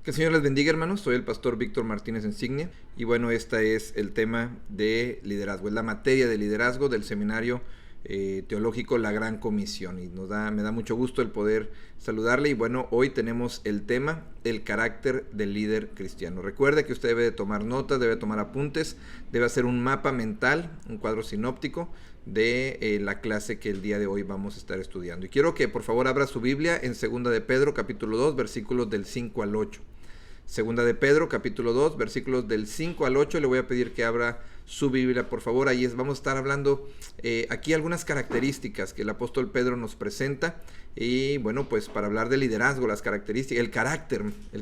Que el Señor les bendiga, hermanos. Soy el pastor Víctor Martínez Insignia y bueno, este es el tema de liderazgo, es la materia de liderazgo del seminario teológico La Gran Comisión y me da mucho gusto el poder saludarle. Y bueno, hoy tenemos el tema, el carácter del líder cristiano. Recuerde que usted debe de tomar notas, debe tomar apuntes, debe hacer un mapa mental, un cuadro sinóptico de la clase que el día de hoy vamos a estar estudiando. Y quiero que por favor abra su Biblia en 2 de Pedro capítulo 2 versículos del 5 al 8. Segunda de Pedro, capítulo 2, versículos del 5 al 8. Le voy a pedir que abra su Biblia, por favor. Ahí vamos a estar hablando aquí algunas características que el apóstol Pedro nos presenta. Y bueno, pues para hablar de liderazgo, las características, el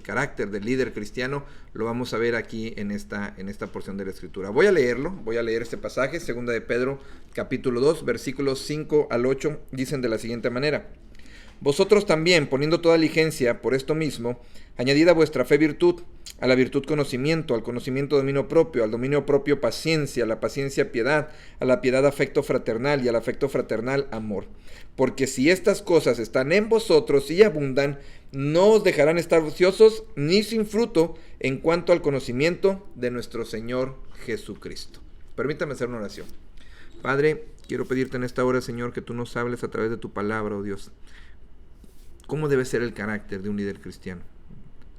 carácter del líder cristiano, lo vamos a ver aquí en esta porción de la Escritura. Voy a leer este pasaje, Segunda de Pedro, capítulo 2, versículos 5 al 8, dicen de la siguiente manera: Vosotros también, poniendo toda diligencia por esto mismo, añadid a vuestra fe virtud, a la virtud conocimiento, al conocimiento dominio propio, al dominio propio paciencia, a la paciencia piedad, a la piedad afecto fraternal y al afecto fraternal amor. Porque si estas cosas están en vosotros y abundan, no os dejarán estar ociosos ni sin fruto en cuanto al conocimiento de nuestro Señor Jesucristo. Permítame hacer una oración. Padre, quiero pedirte en esta hora, Señor, que tú nos hables a través de tu palabra, oh Dios. ¿Cómo debe ser el carácter de un líder cristiano,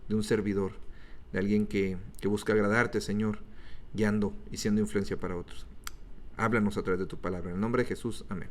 de un servidor, de alguien que busca agradarte, Señor, guiando y siendo influencia para otros? Háblanos a través de tu palabra. En el nombre de Jesús, amén.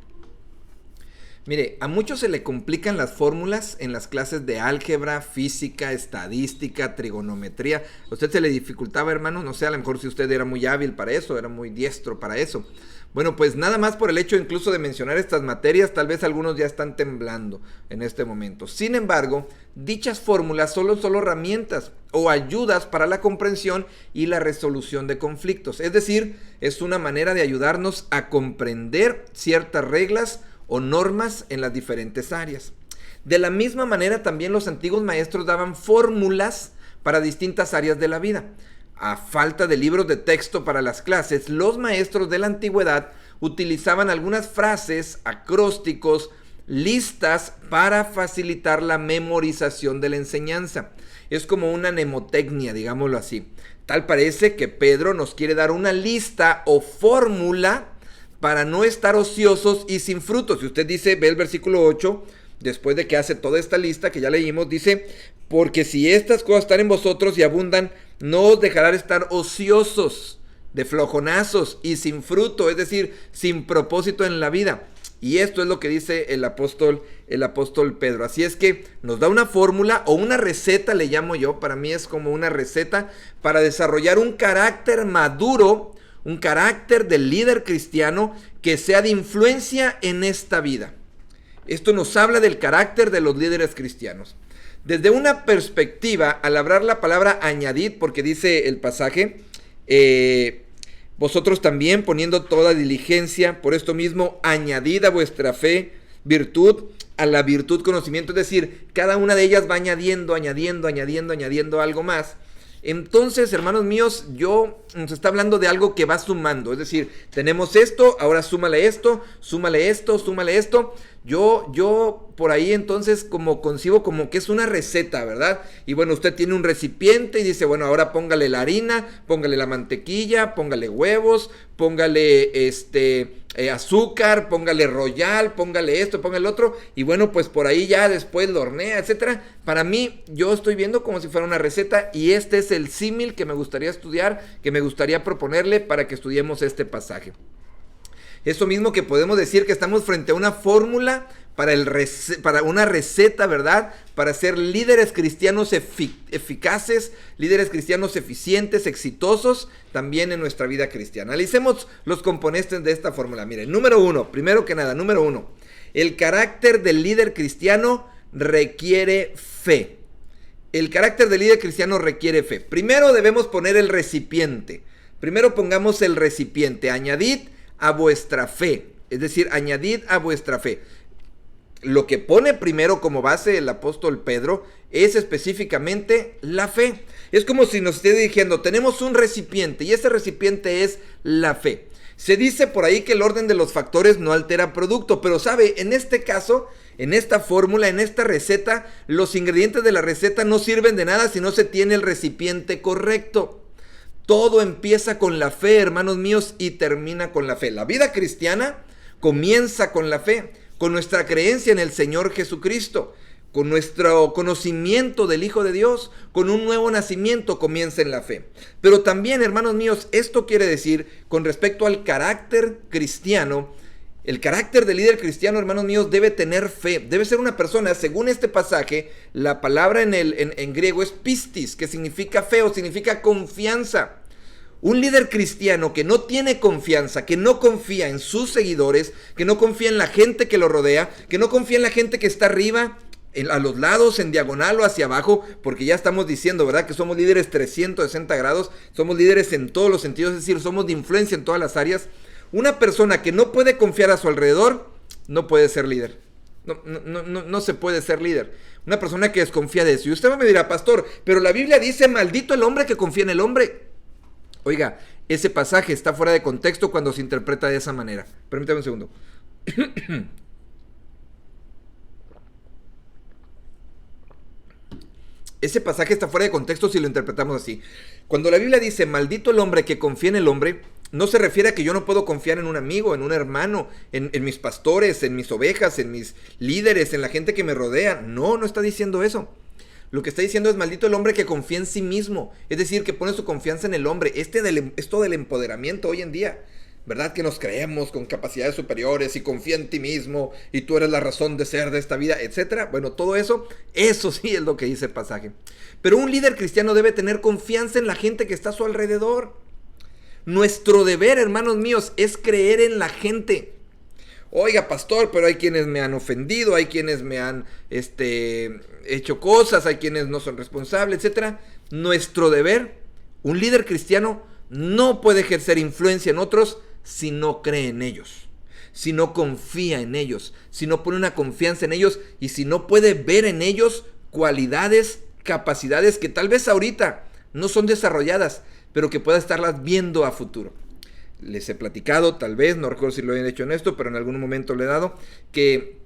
Mire, a muchos se le complican las fórmulas en las clases de álgebra, física, estadística, trigonometría. A usted se le dificultaba, hermano, no sé, a lo mejor si usted era muy hábil para eso, era muy diestro para eso. Bueno, pues nada más por el hecho incluso de mencionar estas materias, tal vez algunos ya están temblando en este momento. Sin embargo, dichas fórmulas son solo herramientas o ayudas para la comprensión y la resolución de conflictos. Es decir, es una manera de ayudarnos a comprender ciertas reglas o normas en las diferentes áreas. De la misma manera, también los antiguos maestros daban fórmulas para distintas áreas de la vida. A falta de libros de texto para las clases, los maestros de la antigüedad utilizaban algunas frases, acrósticos, listas para facilitar la memorización de la enseñanza. Es como una mnemotecnia, digámoslo así. Tal parece que Pedro nos quiere dar una lista o fórmula para no estar ociosos y sin fruto. Si usted ve el versículo 8, después de que hace toda esta lista que ya leímos, dice: porque si estas cosas están en vosotros y abundan, no os dejará estar ociosos, de flojonazos y sin fruto, es decir, sin propósito en la vida. Y esto es lo que dice el apóstol Pedro. Así es que nos da una fórmula o una receta, le llamo yo, para mí es como una receta para desarrollar un carácter maduro, un carácter del líder cristiano que sea de influencia en esta vida. Esto nos habla del carácter de los líderes cristianos. Desde una perspectiva, al hablar la palabra añadid, porque dice el pasaje, vosotros también poniendo toda diligencia, por esto mismo, añadid a vuestra fe virtud, a la virtud conocimiento, es decir, cada una de ellas va añadiendo algo más. Entonces, hermanos míos, nos está hablando de algo que va sumando, es decir, tenemos esto, ahora súmale esto. Yo por ahí entonces como concibo como que es una receta, ¿verdad? Y bueno, usted tiene un recipiente y dice, bueno, ahora póngale la harina, póngale la mantequilla, póngale huevos, póngale azúcar, póngale royal, póngale esto, póngale otro, y bueno, pues por ahí ya después lo hornea, etcétera. Para mí, yo estoy viendo como si fuera una receta, y este es el símil que me gustaría estudiar, que me gustaría proponerle para que estudiemos este pasaje. Eso mismo que podemos decir que estamos frente a una fórmula para una receta, ¿verdad? Para ser líderes cristianos eficaces, líderes cristianos eficientes, exitosos, también en nuestra vida cristiana. Analicemos los componentes de esta fórmula. Miren, número uno, el carácter del líder cristiano requiere fe. El carácter del líder cristiano requiere fe. Primero debemos poner el recipiente. Primero pongamos el recipiente. Añadid a vuestra fe. Es decir, añadid a vuestra fe. Lo que pone primero como base el apóstol Pedro es específicamente la fe. Es como si nos esté diciendo, tenemos un recipiente y ese recipiente es la fe. Se dice por ahí que el orden de los factores no altera producto, pero sabe, en este caso En esta fórmula, en esta receta, los ingredientes de la receta no sirven de nada si no se tiene el recipiente correcto. Todo empieza con la fe, hermanos míos, y termina con la fe. La vida cristiana comienza con la fe, con nuestra creencia en el Señor Jesucristo, con nuestro conocimiento del Hijo de Dios, con un nuevo nacimiento comienza en la fe. Pero también, hermanos míos, esto quiere decir, con respecto al carácter cristiano, el carácter del líder cristiano, hermanos míos, debe tener fe. Debe ser una persona, según este pasaje, la palabra en griego es pistis, que significa fe o significa confianza. Un líder cristiano que no tiene confianza, que no confía en sus seguidores, que no confía en la gente que lo rodea, que no confía en la gente que está arriba, a los lados, en diagonal o hacia abajo, porque ya estamos diciendo, ¿verdad?, que somos líderes 360 grados, somos líderes en todos los sentidos, es decir, somos de influencia en todas las áreas. Una persona que no puede confiar a su alrededor, no puede ser líder. No se puede ser líder. Una persona que desconfía de eso. Y usted me dirá, pastor, pero la Biblia dice, maldito el hombre que confía en el hombre. Oiga, ese pasaje está fuera de contexto cuando se interpreta de esa manera. Permítame un segundo. Ese pasaje está fuera de contexto si lo interpretamos así. Cuando la Biblia dice, maldito el hombre que confía en el hombre, no se refiere a que yo no puedo confiar en un amigo, en un hermano, en mis pastores, en mis ovejas, en mis líderes, en la gente que me rodea. No está diciendo eso. Lo que está diciendo es maldito el hombre que confía en sí mismo. Es decir, que pone su confianza en el hombre. Esto del empoderamiento hoy en día, ¿verdad? Que nos creemos con capacidades superiores y confía en ti mismo y tú eres la razón de ser de esta vida, etcétera. Bueno, todo eso sí es lo que dice el pasaje. Pero un líder cristiano debe tener confianza en la gente que está a su alrededor. Nuestro deber, hermanos míos, es creer en la gente. Oiga, pastor, pero hay quienes me han ofendido, hay quienes me han hecho cosas, hay quienes no son responsables, etcétera. Nuestro deber, un líder cristiano no puede ejercer influencia en otros si no cree en ellos, si no confía en ellos, si no pone una confianza en ellos y si no puede ver en ellos cualidades, capacidades que tal vez ahorita no son desarrolladas, pero que pueda estarlas viendo a futuro. Les he platicado, tal vez, no recuerdo si lo he hecho en esto, pero en algún momento le he dado, que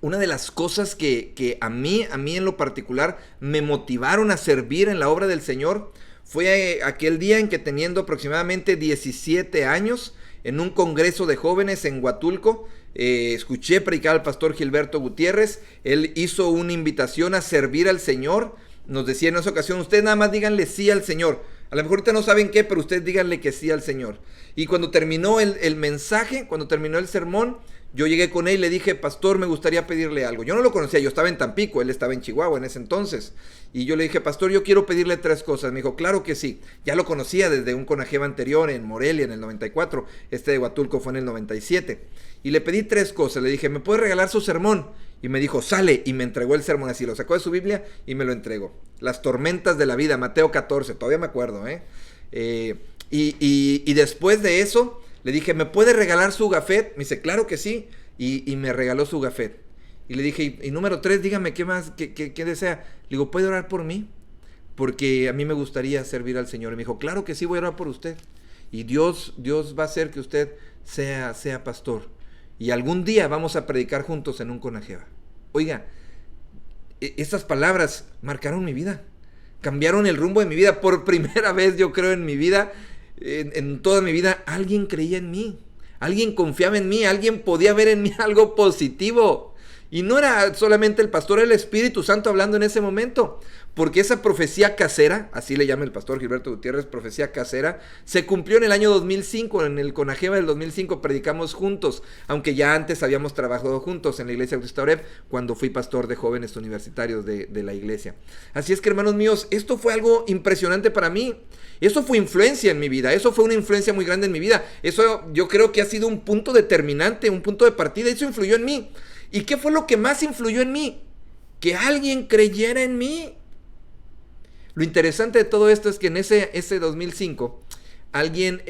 una de las cosas que a mí en lo particular me motivaron a servir en la obra del Señor fue aquel día en que, teniendo aproximadamente 17 años, en un congreso de jóvenes en Huatulco, escuché predicar al pastor Gilberto Gutiérrez. Él hizo una invitación a servir al Señor. Nos decía en esa ocasión, ustedes nada más díganle sí al Señor. A lo mejor ahorita no saben qué, pero ustedes díganle que sí al Señor. Y cuando terminó el mensaje, cuando terminó el sermón, yo llegué con él y le dije, pastor, me gustaría pedirle algo. Yo no lo conocía, yo estaba en Tampico, él estaba en Chihuahua en ese entonces. Y yo le dije, pastor, yo quiero pedirle 3 cosas. Me dijo, claro que sí. Ya lo conocía desde un Conajeva anterior en Morelia en el 94. Este de Huatulco fue en el 97. Y le pedí 3 cosas. Le dije, ¿me puede regalar su sermón? Y me dijo, sale. Y me entregó el sermón así. Lo sacó de su Biblia y me lo entregó. Las tormentas de la vida, Mateo 14. Todavía me acuerdo, Y después de eso, le dije, ¿me puede regalar su gafet? Me dice, claro que sí. Y me regaló su gafet. Y le dije, y número 3, dígame, ¿qué más? ¿Qué desea? Le digo, ¿puede orar por mí? Porque a mí me gustaría servir al Señor. Y me dijo, claro que sí, voy a orar por usted. Y Dios va a hacer que usted sea pastor. Y algún día vamos a predicar juntos en un Conajeva. Oiga, estas palabras marcaron mi vida. Cambiaron el rumbo de mi vida. Por primera vez, yo creo, en mi vida, en toda mi vida, alguien creía en mí. Alguien confiaba en mí. Alguien podía ver en mí algo positivo. Y no era solamente el pastor, era el Espíritu Santo hablando en ese momento. Porque esa profecía casera, así le llama el pastor Gilberto Gutiérrez, profecía casera, se cumplió en el año 2005. En el Conajeva del 2005 predicamos juntos, aunque ya antes habíamos trabajado juntos en la iglesia Bautista Oreb, cuando fui pastor de jóvenes universitarios de la iglesia. Así es que, hermanos míos, esto fue algo impresionante para mí. Eso fue influencia en mi vida, eso fue una influencia muy grande en mi vida. Eso yo creo que ha sido un punto determinante, un punto de partida, eso influyó en mí. ¿Y qué fue lo que más influyó en mí? Que alguien creyera en mí. Lo interesante de todo esto es que en ese 2005, alguien,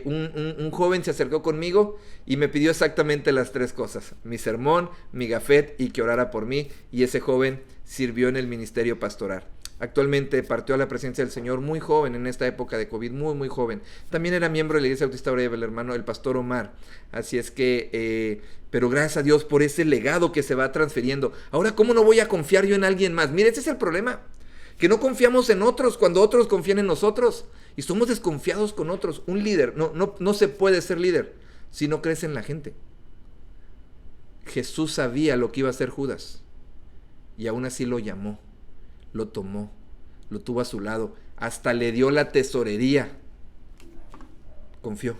un joven se acercó conmigo y me pidió exactamente las 3 cosas. Mi sermón, mi gafet y que orara por mí. Y ese joven sirvió en el ministerio pastoral. Actualmente partió a la presencia del Señor muy joven en esta época de COVID, muy, muy joven. También era miembro de la Iglesia Bautista Breve, el hermano, el pastor Omar. Así es que, pero gracias a Dios por ese legado que se va transfiriendo. Ahora, ¿cómo no voy a confiar yo en alguien más? Mire, ese es el problema. Que no confiamos en otros cuando otros confían en nosotros. Y somos desconfiados con otros. Un líder, no se puede ser líder si no crees en la gente. Jesús sabía lo que iba a hacer Judas. Y aún así lo llamó. Lo tomó, lo tuvo a su lado, hasta le dio la tesorería. Confió.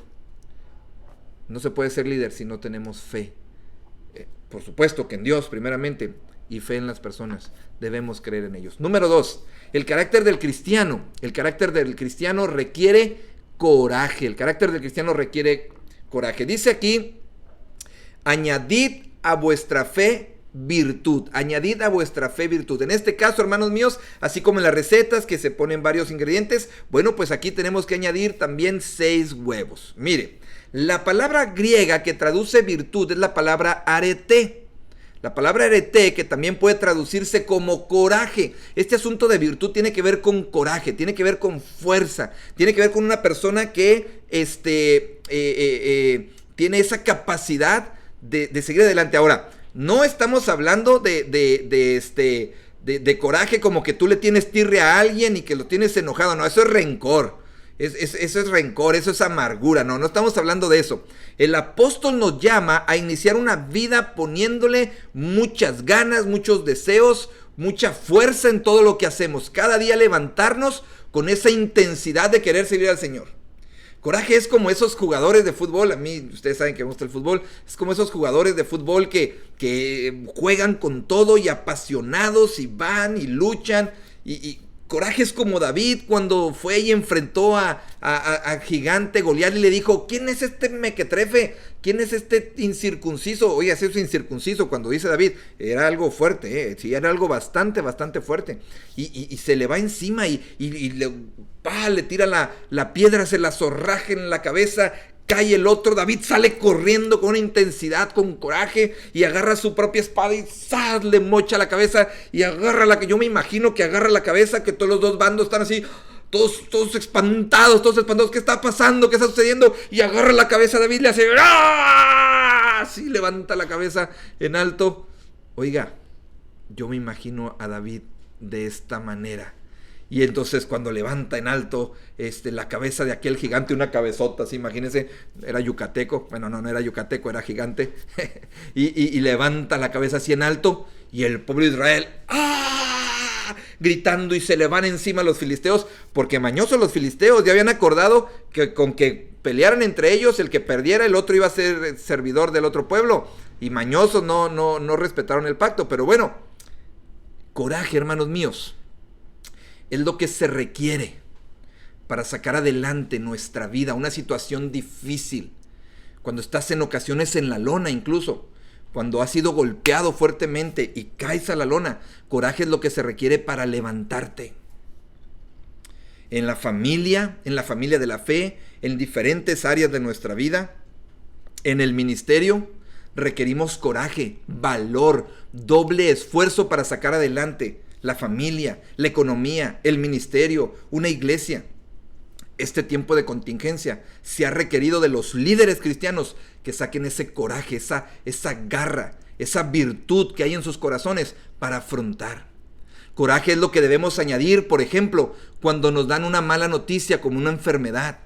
No se puede ser líder si no tenemos fe. Por supuesto que en Dios primeramente, y fe en las personas. Debemos creer en ellos. Número 2, el carácter del cristiano. El carácter del cristiano requiere coraje. El carácter del cristiano requiere coraje. Dice aquí, añadid a vuestra fe virtud, añadid a vuestra fe virtud. En este caso, hermanos míos, así como en las recetas que se ponen varios ingredientes, bueno, pues aquí tenemos que añadir también 6 huevos. Mire, la palabra griega que traduce virtud es la palabra arete. La palabra arete, que también puede traducirse como coraje. Este asunto de virtud tiene que ver con coraje, tiene que ver con fuerza, tiene que ver con una persona que tiene esa capacidad de seguir adelante. Ahora, no estamos hablando de coraje como que tú le tienes tirre a alguien y que lo tienes enojado. No, eso es rencor. Eso es rencor, eso es amargura. No estamos hablando de eso. El apóstol nos llama a iniciar una vida poniéndole muchas ganas, muchos deseos, mucha fuerza en todo lo que hacemos. Cada día levantarnos con esa intensidad de querer servir al Señor. Coraje es como esos jugadores de fútbol, a mí, ustedes saben que me gusta el fútbol, es como esos jugadores de fútbol que juegan con todo y apasionados y van y luchan. Y coraje es como David cuando fue y enfrentó a gigante Goliat y le dijo, ¿quién es este mequetrefe? ¿Quién es este incircunciso? Oye, eso es incircunciso, cuando dice David, era algo fuerte, sí, era algo bastante fuerte. Y se le va encima y le tira la piedra, se la zorraja en la cabeza, cae el otro. David sale corriendo con una intensidad, con coraje, y agarra su propia espada y ¡zas! Le mocha la cabeza y agarra yo me imagino que agarra la cabeza, que todos los dos bandos están así, todos espantados, ¿qué está pasando? ¿Qué está sucediendo? Y agarra la cabeza, David le hace ¡ah! Así levanta la cabeza en alto. Oiga, yo me imagino a David de esta manera. Y entonces cuando levanta en alto la cabeza de aquel gigante, una cabezota, así, imagínense, era yucateco, bueno, no era yucateco, era gigante, y levanta la cabeza así en alto, y el pueblo de Israel, ¡ah!, gritando, y se le van encima los filisteos, porque mañosos los filisteos, ya habían acordado que con que pelearan entre ellos, el que perdiera, el otro iba a ser servidor del otro pueblo, y mañosos no respetaron el pacto. Pero bueno, coraje, hermanos míos, es lo que se requiere para sacar adelante nuestra vida, una situación difícil. Cuando estás en ocasiones en la lona, incluso cuando has sido golpeado fuertemente y caes a la lona, coraje es lo que se requiere para levantarte. En la familia de la fe, en diferentes áreas de nuestra vida, en el ministerio, requerimos coraje, valor, doble esfuerzo para sacar adelante la familia, la economía, el ministerio, una iglesia. Este tiempo de contingencia se ha requerido de los líderes cristianos que saquen ese coraje, esa garra, esa virtud que hay en sus corazones para afrontar. Coraje es lo que debemos añadir, por ejemplo, cuando nos dan una mala noticia como una enfermedad,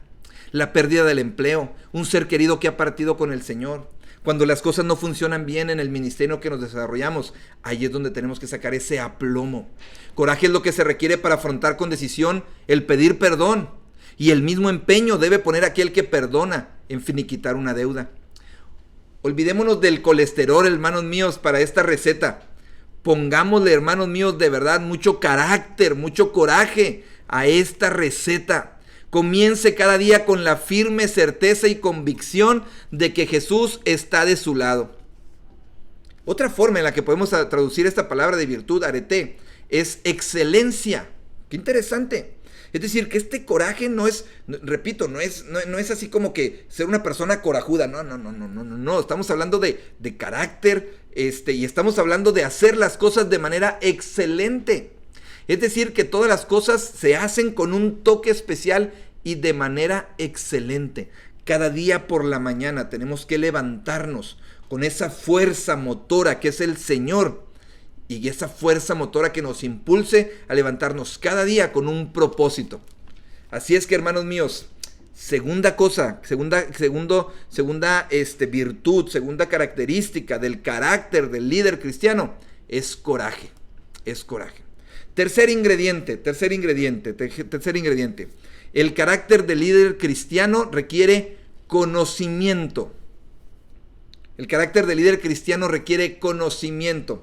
la pérdida del empleo, un ser querido que ha partido con el Señor. Cuando las cosas no funcionan bien en el ministerio que nos desarrollamos, ahí es donde tenemos que sacar ese aplomo. Coraje es lo que se requiere para afrontar con decisión el pedir perdón. Y el mismo empeño debe poner aquel que perdona en finiquitar una deuda. Olvidémonos del colesterol, hermanos míos, para esta receta. Pongámosle, hermanos míos, de verdad, mucho carácter, mucho coraje a esta receta. Comience cada día con la firme certeza y convicción de que Jesús está de su lado. Otra forma en la que podemos traducir esta palabra de virtud, arete, es excelencia. Qué interesante. Es decir, que este coraje no es así como que ser una persona corajuda. No. Estamos hablando de carácter, y estamos hablando de hacer las cosas de manera excelente. Es decir, que todas las cosas se hacen con un toque especial y de manera excelente. Cada día por la mañana tenemos que levantarnos con esa fuerza motora que es el Señor, y esa fuerza motora que nos impulse a levantarnos cada día con un propósito. Así es que, hermanos míos, segunda virtud, segunda característica del carácter del líder cristiano es coraje. Es coraje. Tercer ingrediente. El carácter del líder cristiano requiere conocimiento. El carácter del líder cristiano requiere conocimiento.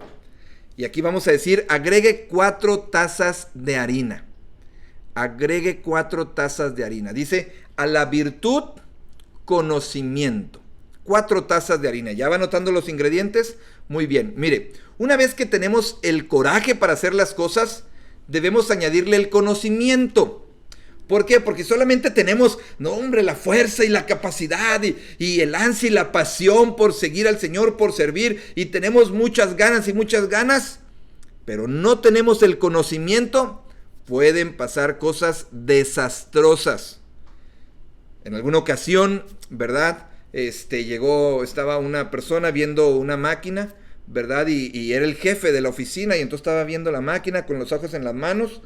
Y aquí vamos a decir, agregue 4 tazas de harina. Agregue 4 tazas de harina. Dice, a la virtud, conocimiento. 4 tazas de harina. ¿Ya va anotando los ingredientes? Muy bien. Mire, una vez que tenemos el coraje para hacer las cosas, debemos añadirle el conocimiento. ¿Por qué? Porque solamente tenemos, la fuerza y la capacidad y el ansia y la pasión por seguir al Señor, por servir, y tenemos muchas ganas, pero no tenemos el conocimiento, pueden pasar cosas desastrosas. En alguna ocasión, ¿verdad? Estaba una persona viendo una máquina, ¿verdad? Y era el jefe de la oficina, y entonces estaba viendo la máquina con los ojos en las manos,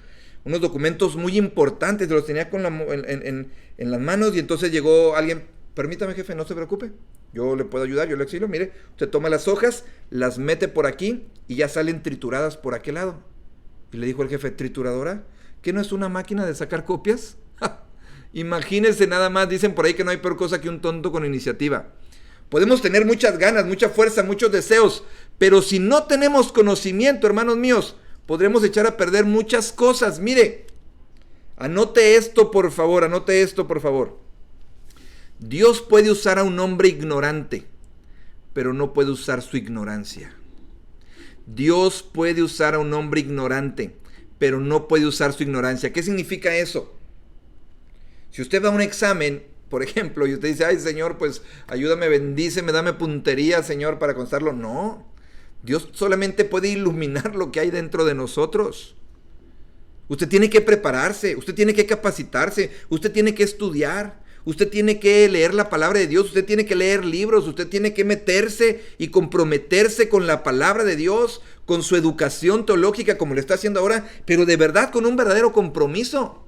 unos documentos muy importantes, los tenía en las manos, y entonces llegó alguien. Permítame, jefe, no se preocupe, yo le puedo ayudar, yo le auxilio. Mire, usted toma las hojas, las mete por aquí y ya salen trituradas por aquel lado. Y le dijo el jefe, ¿trituradora? ¿Qué no es una máquina de sacar copias? Imagínense nada más, dicen por ahí que no hay peor cosa que un tonto con iniciativa. Podemos tener muchas ganas, mucha fuerza, muchos deseos, pero si no tenemos conocimiento, hermanos míos, podremos echar a perder muchas cosas. Mire, anote esto por favor. Dios puede usar a un hombre ignorante, pero no puede usar su ignorancia. Dios puede usar a un hombre ignorante, pero no puede usar su ignorancia. ¿Qué significa eso? Si usted va a un examen, por ejemplo, y usted dice, ay, Señor, pues ayúdame, bendíceme, dame puntería, Señor, para contestarlo. No, Dios solamente puede iluminar lo que hay dentro de nosotros. Usted tiene que prepararse, usted tiene que capacitarse, usted tiene que estudiar, usted tiene que leer la palabra de Dios, usted tiene que leer libros, usted tiene que meterse y comprometerse con la palabra de Dios, con su educación teológica como lo está haciendo ahora, pero de verdad con un verdadero compromiso.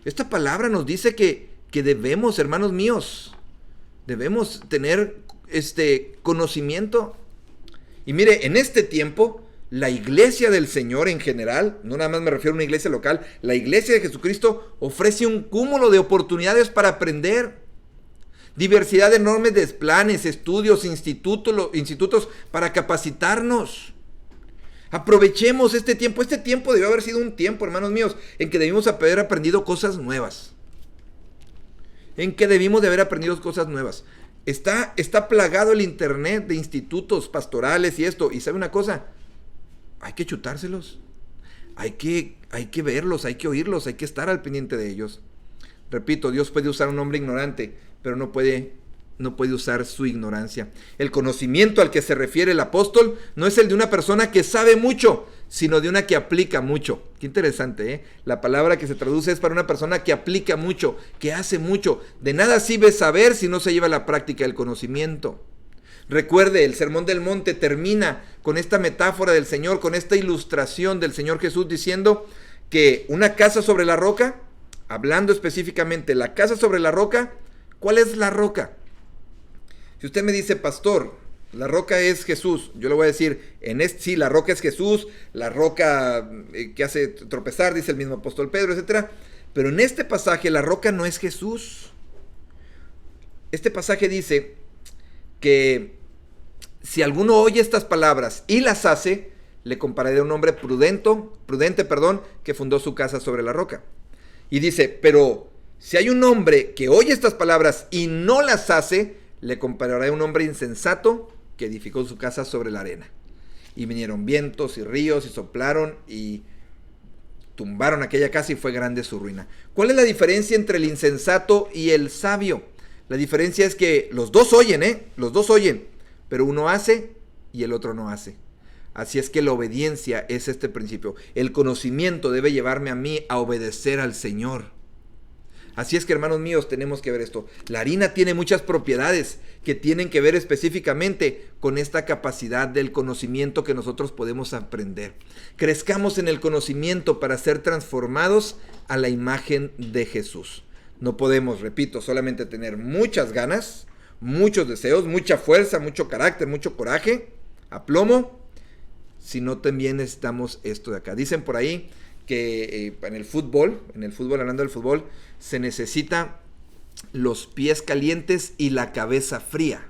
Esta palabra nos dice que debemos, hermanos míos, debemos tener conocimiento. Y mire, en este tiempo, la iglesia del Señor en general, no nada más me refiero a una iglesia local, la iglesia de Jesucristo ofrece un cúmulo de oportunidades para aprender. Diversidad enorme de planes, estudios, institutos para capacitarnos. Aprovechemos este tiempo. Este tiempo debió haber sido un tiempo, hermanos míos, en que debimos haber aprendido cosas nuevas. Está plagado el internet de institutos pastorales y esto. Y ¿sabe una cosa? Hay que chutárselos. Hay que verlos, hay que oírlos, hay que estar al pendiente de ellos. Repito, Dios puede usar a un hombre ignorante, pero no puede usar su ignorancia. El conocimiento al que se refiere el apóstol no es el de una persona que sabe mucho, sino de una que aplica mucho. Qué interesante, ¿eh? La palabra que se traduce es para una persona que aplica mucho, que hace mucho. De nada sirve saber si no se lleva a la práctica el conocimiento. Recuerde, el Sermón del Monte termina con esta metáfora del Señor, con esta ilustración del Señor Jesús diciendo que una casa sobre la roca, hablando específicamente, la casa sobre la roca, ¿cuál es la roca? Si usted me dice, pastor, la roca es Jesús, yo le voy a decir, sí, la roca es Jesús, la roca que hace tropezar, dice el mismo apóstol Pedro, etc. Pero en este pasaje la roca no es Jesús. Este pasaje dice que si alguno oye estas palabras y las hace, le compararé a un hombre prudente, que fundó su casa sobre la roca. Y dice, pero si hay un hombre que oye estas palabras y no las hace, le compararé a un hombre insensato que edificó su casa sobre la arena. Y vinieron vientos y ríos y soplaron y tumbaron aquella casa y fue grande su ruina. ¿Cuál es la diferencia entre el insensato y el sabio? La diferencia es que los dos oyen, pero uno hace y el otro no hace. Así es que la obediencia es este principio. El conocimiento debe llevarme a mí a obedecer al Señor. Así es que, hermanos míos, tenemos que ver esto. La harina tiene muchas propiedades que tienen que ver específicamente con esta capacidad del conocimiento que nosotros podemos aprender. Crezcamos en el conocimiento para ser transformados a la imagen de Jesús. No podemos, repito, solamente tener muchas ganas, muchos deseos, mucha fuerza, mucho carácter, mucho coraje, aplomo, sino también necesitamos esto de acá. Dicen por ahí que en el fútbol, hablando del fútbol, se necesita los pies calientes y la cabeza fría.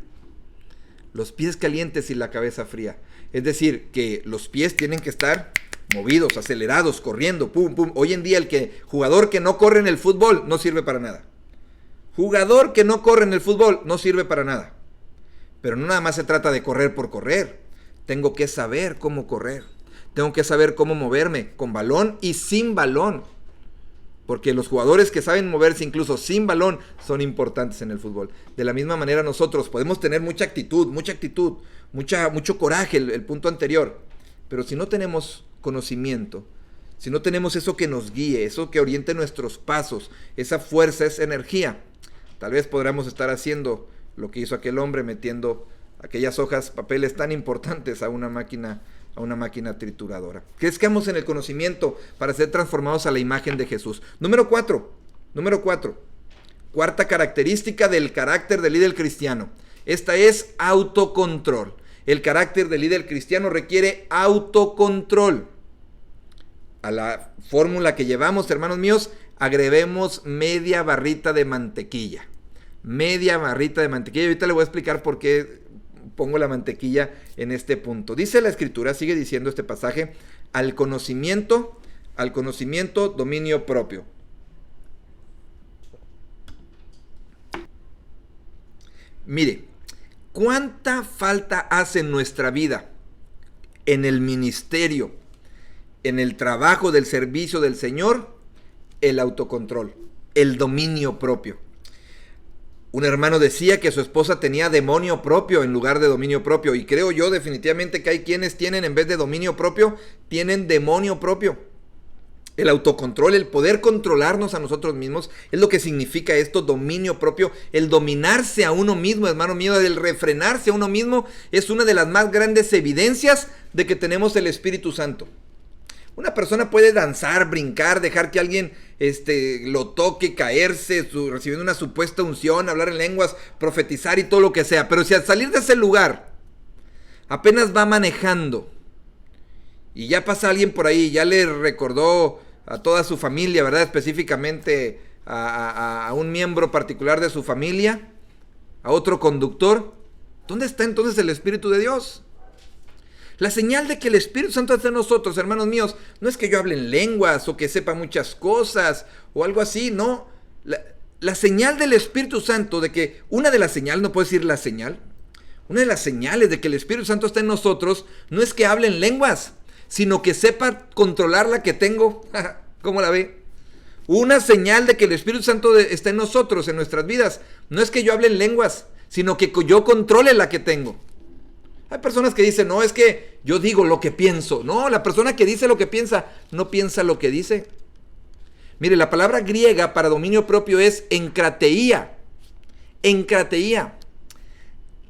Los pies calientes y la cabeza fría. Es decir, que los pies tienen que estar movidos, acelerados, corriendo, pum, pum. Hoy en día jugador que no corre en el fútbol no sirve para nada. Jugador que no corre en el fútbol no sirve para nada. Pero no nada más se trata de correr por correr. Tengo que saber cómo correr. Tengo que saber cómo moverme con balón y sin balón. Porque los jugadores que saben moverse incluso sin balón son importantes en el fútbol. De la misma manera nosotros podemos tener mucha actitud, mucho coraje, el punto anterior. Pero si no tenemos conocimiento, si no tenemos eso que nos guíe, eso que oriente nuestros pasos, esa fuerza, esa energía, tal vez podamos estar haciendo lo que hizo aquel hombre, metiendo aquellas hojas, papeles tan importantes a una máquina trituradora. Crezcamos en el conocimiento para ser transformados a la imagen de Jesús. Número 4. Cuarta característica del carácter del líder cristiano. Esta es autocontrol. El carácter del líder cristiano requiere autocontrol. A la fórmula que llevamos, hermanos míos, agreguemos media barrita de mantequilla. Media barrita de mantequilla. Ahorita le voy a explicar por qué pongo la mantequilla en este punto. Dice la Escritura, sigue diciendo este pasaje, al conocimiento, dominio propio. Mire, ¿cuánta falta hace en nuestra vida, en el ministerio, en el trabajo del servicio del Señor, el autocontrol, el dominio propio? Un hermano decía que su esposa tenía demonio propio en lugar de dominio propio. Y creo yo definitivamente que hay quienes tienen, en vez de dominio propio, tienen demonio propio. El autocontrol, el poder controlarnos a nosotros mismos, es lo que significa esto, dominio propio. El dominarse a uno mismo, hermano mío, el refrenarse a uno mismo, es una de las más grandes evidencias de que tenemos el Espíritu Santo. Una persona puede danzar, brincar, dejar que alguien lo toque, caerse, recibiendo una supuesta unción, hablar en lenguas, profetizar y todo lo que sea. Pero si al salir de ese lugar apenas va manejando y ya pasa alguien por ahí, ya le recordó a toda su familia, ¿verdad? Específicamente a un miembro particular de su familia, a otro conductor, ¿dónde está entonces el Espíritu de Dios? La señal de que el Espíritu Santo está en nosotros, hermanos míos, no es que yo hable en lenguas o que sepa muchas cosas o algo así, no. La señal del Espíritu Santo, de que una de las señales, no puedo decir la señal, una de las señales de que el Espíritu Santo está en nosotros, no es que hable en lenguas, sino que sepa controlar la que tengo. ¿Cómo la ve? Una señal de que el Espíritu Santo está en nosotros, en nuestras vidas, no es que yo hable en lenguas, sino que yo controle la que tengo. Hay personas que dicen, no, es que yo digo lo que pienso. No, la persona que dice lo que piensa, no piensa lo que dice. Mire, la palabra griega para dominio propio es enkrateía. Enkrateía,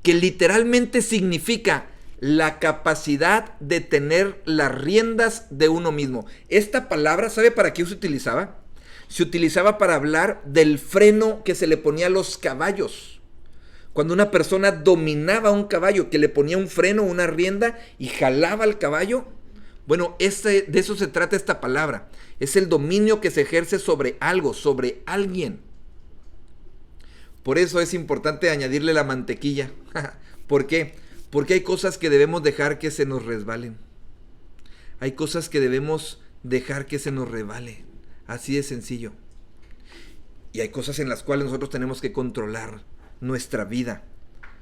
que literalmente significa la capacidad de tener las riendas de uno mismo. Esta palabra, ¿sabe para qué se utilizaba? Se utilizaba para hablar del freno que se le ponía a los caballos. Cuando una persona dominaba un caballo, que le ponía un freno, una rienda y jalaba al caballo. Bueno, de eso se trata esta palabra. Es el dominio que se ejerce sobre algo, sobre alguien. Por eso es importante añadirle la mantequilla. ¿Por qué? Porque hay cosas que debemos dejar que se nos resbalen. Hay cosas que debemos dejar que se nos resbalen. Así de sencillo. Y hay cosas en las cuales nosotros tenemos que controlar nuestra vida,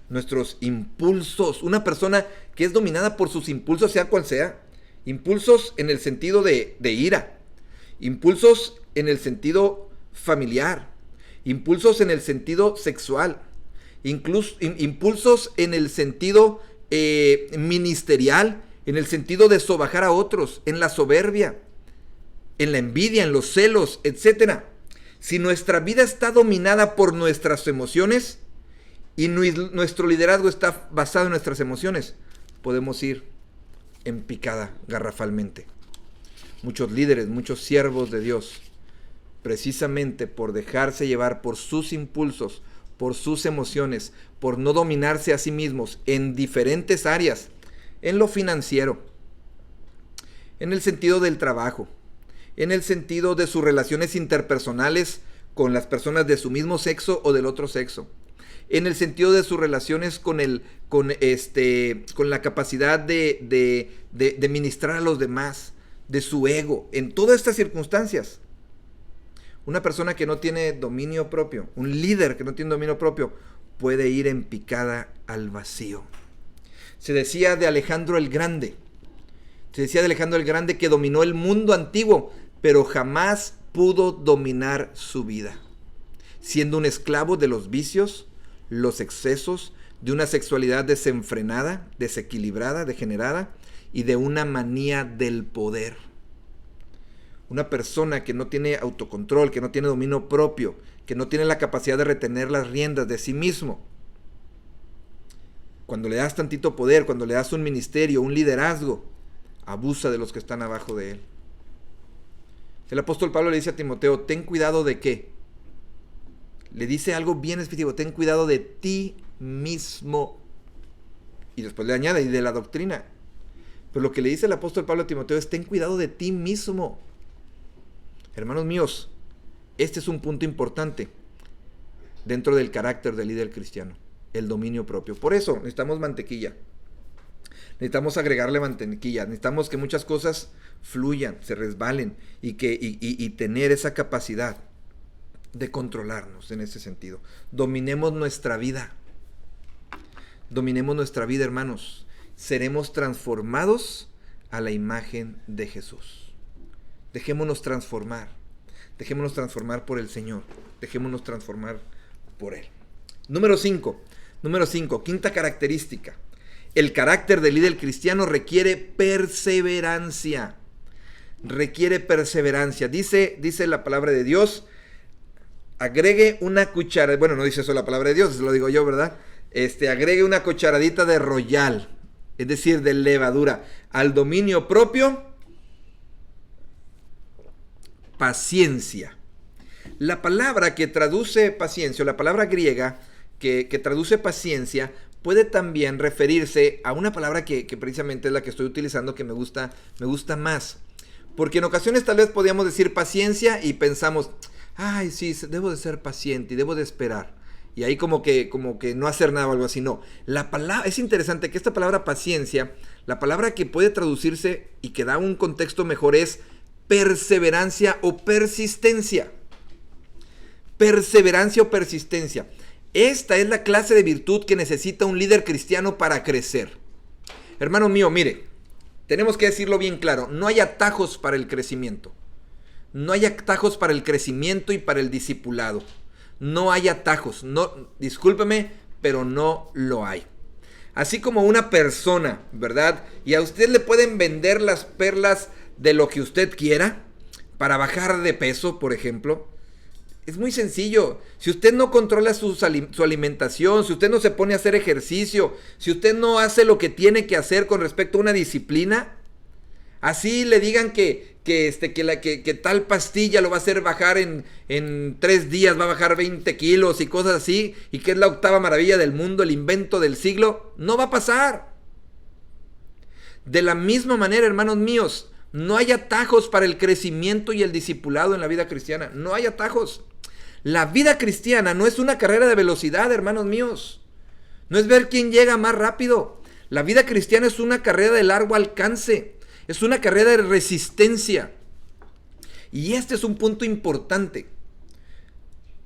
nuestros impulsos. Una persona que es dominada por sus impulsos, sea cual sea, impulsos en el sentido de ira, impulsos en el sentido familiar, impulsos en el sentido sexual, incluso impulsos en el sentido ministerial, en el sentido de sobajar a otros, en la soberbia, en la envidia, en los celos, etc. Si nuestra vida está dominada por nuestras emociones y nuestro liderazgo está basado en nuestras emociones, podemos ir en picada garrafalmente. Muchos líderes, muchos siervos de Dios, precisamente por dejarse llevar por sus impulsos, por sus emociones, por no dominarse a sí mismos en diferentes áreas, en lo financiero, en el sentido del trabajo, en el sentido de sus relaciones interpersonales con las personas de su mismo sexo o del otro sexo, en el sentido de sus relaciones con la capacidad de ministrar a los demás, de su ego, en todas estas circunstancias. Una persona que no tiene dominio propio, un líder que no tiene dominio propio, puede ir en picada al vacío. Se decía de Alejandro el Grande, que dominó el mundo antiguo, pero jamás pudo dominar su vida, siendo un esclavo de los vicios, los excesos, de una sexualidad desenfrenada, desequilibrada, degenerada, y de una manía del poder. Una persona que no tiene autocontrol, que no tiene dominio propio, que no tiene la capacidad de retener las riendas de sí mismo. Cuando le das tantito poder, cuando le das un ministerio, un liderazgo, abusa de los que están abajo de él. El apóstol Pablo le dice a Timoteo, ten cuidado de qué. Le dice algo bien específico, ten cuidado de ti mismo. Y después le añade, y de la doctrina. Pero lo que le dice el apóstol Pablo a Timoteo es, ten cuidado de ti mismo. Hermanos míos, este es un punto importante dentro del carácter del líder cristiano, el dominio propio. Por eso necesitamos mantequilla. Necesitamos agregarle mantequilla, necesitamos que muchas cosas fluyan, se resbalen y tener esa capacidad de controlarnos en ese sentido. Dominemos nuestra vida. Dominemos nuestra vida, hermanos. Seremos transformados a la imagen de Jesús. Dejémonos transformar por el Señor. Dejémonos transformar por Él. Número 5, quinta característica. El carácter del líder cristiano requiere perseverancia. Dice la palabra de Dios, agregue una cucharadita, bueno, no dice eso la palabra de Dios, lo digo yo, ¿verdad? Agregue una cucharadita de royal, es decir, de levadura, al dominio propio, paciencia. La palabra que traduce paciencia, o la palabra griega que traduce paciencia, puede también referirse a una palabra que precisamente es la que estoy utilizando, que me gusta más. Porque en ocasiones tal vez podríamos decir paciencia y pensamos, ay, sí, debo de ser paciente y debo de esperar. Y ahí como que no hacer nada o algo así. No, la palabra, es interesante que esta palabra paciencia, la palabra que puede traducirse y que da un contexto mejor es perseverancia o persistencia. Perseverancia o persistencia. Esta es la clase de virtud que necesita un líder cristiano para crecer. Hermano mío, mire, tenemos que decirlo bien claro, no hay atajos para el crecimiento. No hay atajos para el crecimiento y para el discipulado. No hay atajos, no, discúlpeme, pero no lo hay. Así como una persona, ¿verdad? Y a usted le pueden vender las perlas de lo que usted quiera para bajar de peso, por ejemplo. Es muy sencillo. Si usted no controla su alimentación, si usted no se pone a hacer ejercicio, si usted no hace lo que tiene que hacer con respecto a una disciplina, así le digan que tal pastilla lo va a hacer bajar en 3 días, va a bajar 20 kilos y cosas así, y que es la 8ª maravilla del mundo, el invento del siglo, no va a pasar. De la misma manera, hermanos míos, no hay atajos para el crecimiento y el discipulado en la vida cristiana. No hay atajos. La vida cristiana no es una carrera de velocidad, hermanos míos. No es ver quién llega más rápido. La vida cristiana es una carrera de largo alcance. Es una carrera de resistencia. Y este es un punto importante.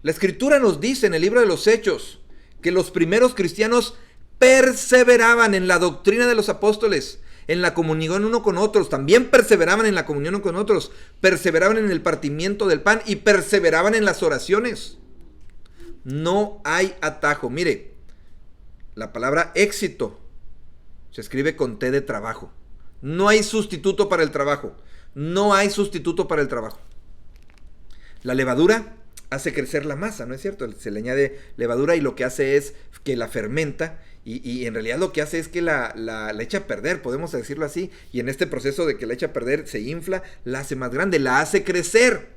La Escritura nos dice en el libro de los Hechos que los primeros cristianos perseveraban en la doctrina de los apóstoles, en la comunión uno con otros, también perseveraban en la comunión uno con otros, perseveraban en el partimiento del pan y perseveraban en las oraciones. No hay atajo. Mire, la palabra éxito se escribe con T de trabajo. No hay sustituto para el trabajo. No hay sustituto para el trabajo. La levadura hace crecer la masa, ¿no es cierto? Se le añade levadura y lo que hace es que la fermenta y en realidad lo que hace es que la echa a perder, podemos decirlo así. Y en este proceso de que la echa a perder se infla, la hace más grande, la hace crecer.